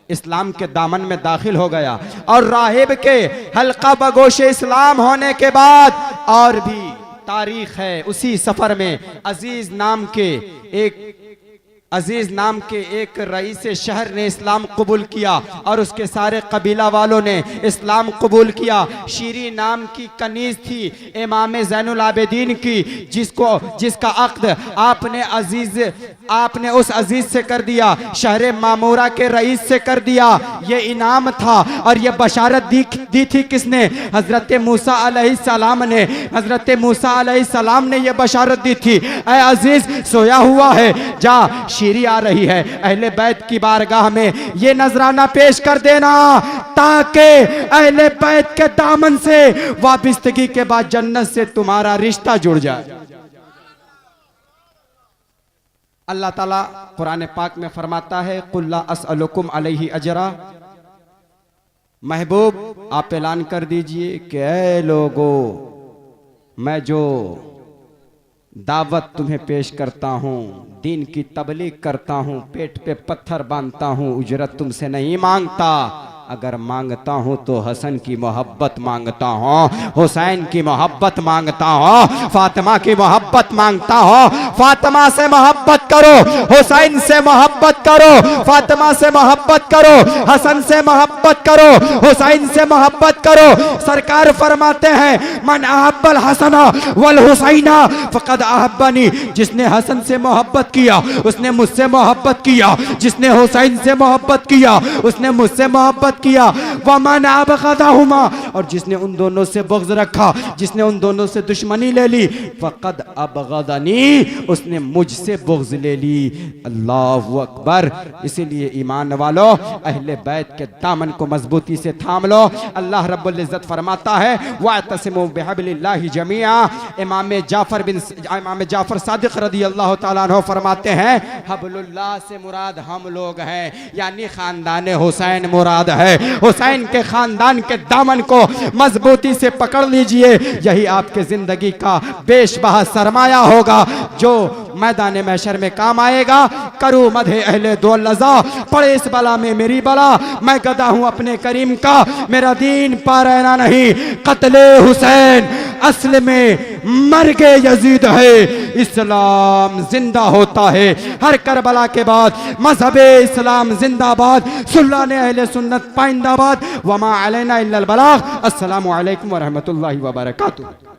इस्लाम के दामन में दाखिल हो गया। और राहिब के हल्का बगोशे इस्लाम होने के बाद और भी तारीख है। उसी सफर में अजीज नाम के एक रईस शहर ने इस्लाम कबूल किया और उसके सारे कबीला वालों ने इस्लाम कबूल किया। शीरी नाम की कनीज थी इमाम ज़ैनुल आबिदीन की, जिसका अक्द आपने उस अजीज से कर दिया, शहर मामूरा के रईस से कर दिया। ये इनाम था और ये बशारत दी थी किसने? हजरत मूसा अलैहिस्सलाम ने। हजरत मूसा अलैहिस्सलाम ने ये बशारत दी थी, ऐ अजीज सोया हुआ है, जा शीरी आ रही है, अहले बैत की बारगाह में ये नजराना पेश कर देना ताकि अहले बैत के दामन से वाबिस्तगी के बाद जन्नत से तुम्हारा रिश्ता जुड़ जाए। अल्लाह ताला कुरान पाक में फरमाता है, कुल ला अस्अलुकुम अलैहि अजरा। महबूब आप ऐलान कर दीजिए कि ऐ लोगो, मैं जो दावत तुम्हें पेश करता हूँ, दीन की तबलीग करता हूँ, पेट पे पत्थर बांधता हूँ, उजरत तुमसे नहीं मांगता। अगर मांगता हूँ तो हसन की मोहब्बत मांगता हूँ, हुसैन की मोहब्बत मांगता हूँ, फातिमा की मोहब्बत मांगता हूँ। फातिमा से मोहब्बत करो, हुसैन से मोहब्बत करो, फातिमा से मोहब्बत करो, हसन से मोहब्बत करो, हुसैन से मोहब्बत करो। सरकार फरमाते हैं, मन अहब्बल हसना वल हुसैना फकद अहब्बनी। जिसने हसन से मोहब्बत किया उसने मुझसे मोहब्बत किया, जिसने हुसैन से मोहब्बत किया उसने मुझसे मोहब्बत मोहब्बत किया, वमन अबगदहुमा, और जिसने उन दोनों से बुग़्ज़ रखा, जिसने उन दोनों से दुश्मनी ले ली, फ़क़द अबगदनी, उसने मुझसे बुग़्ज़ ले ली। अल्लाहु अकबर। इसीलिए ईमान वालों, अहले बैत के दामन को मजबूती से थाम लो। अल्लाह रब्बुल इज़्ज़त फरमाता है वअतसिमू बिहब्लिल्लाहि जमीआ। इमाम जाफर सादिक रदी अल्लाह ताला अन्हु फरमाते हैं हब्लुल्लाह से मुराद हम लोग हैं, यानी खानदान हुसैन मुराद है। हुसैन के खानदान के दामन को मजबूती से पकड़ लीजिए, यही आपके जिंदगी का बेशबहा सरमाया होगा जो मैदान महशर में काम आएगा। करूँ मधे अहले दौलज़ा, पड़े इस बला में मेरी बला, मैं गदा हूँ अपने करीम का, मेरा दीन पा रहना नहीं, कत्ले हुसैन असल में मर्गे यजीद है, इस्लाम जिंदा होता है हर करबला के बाद, मजहबे इस्लाम जिंदाबाद, सुल्लाने अहले सुन्नत पाइंदाबाद, वमा अलैना इल्लल बलाग। अस्सलामु अलैकुम व रहमतुल्लाहि व बरकातुहू।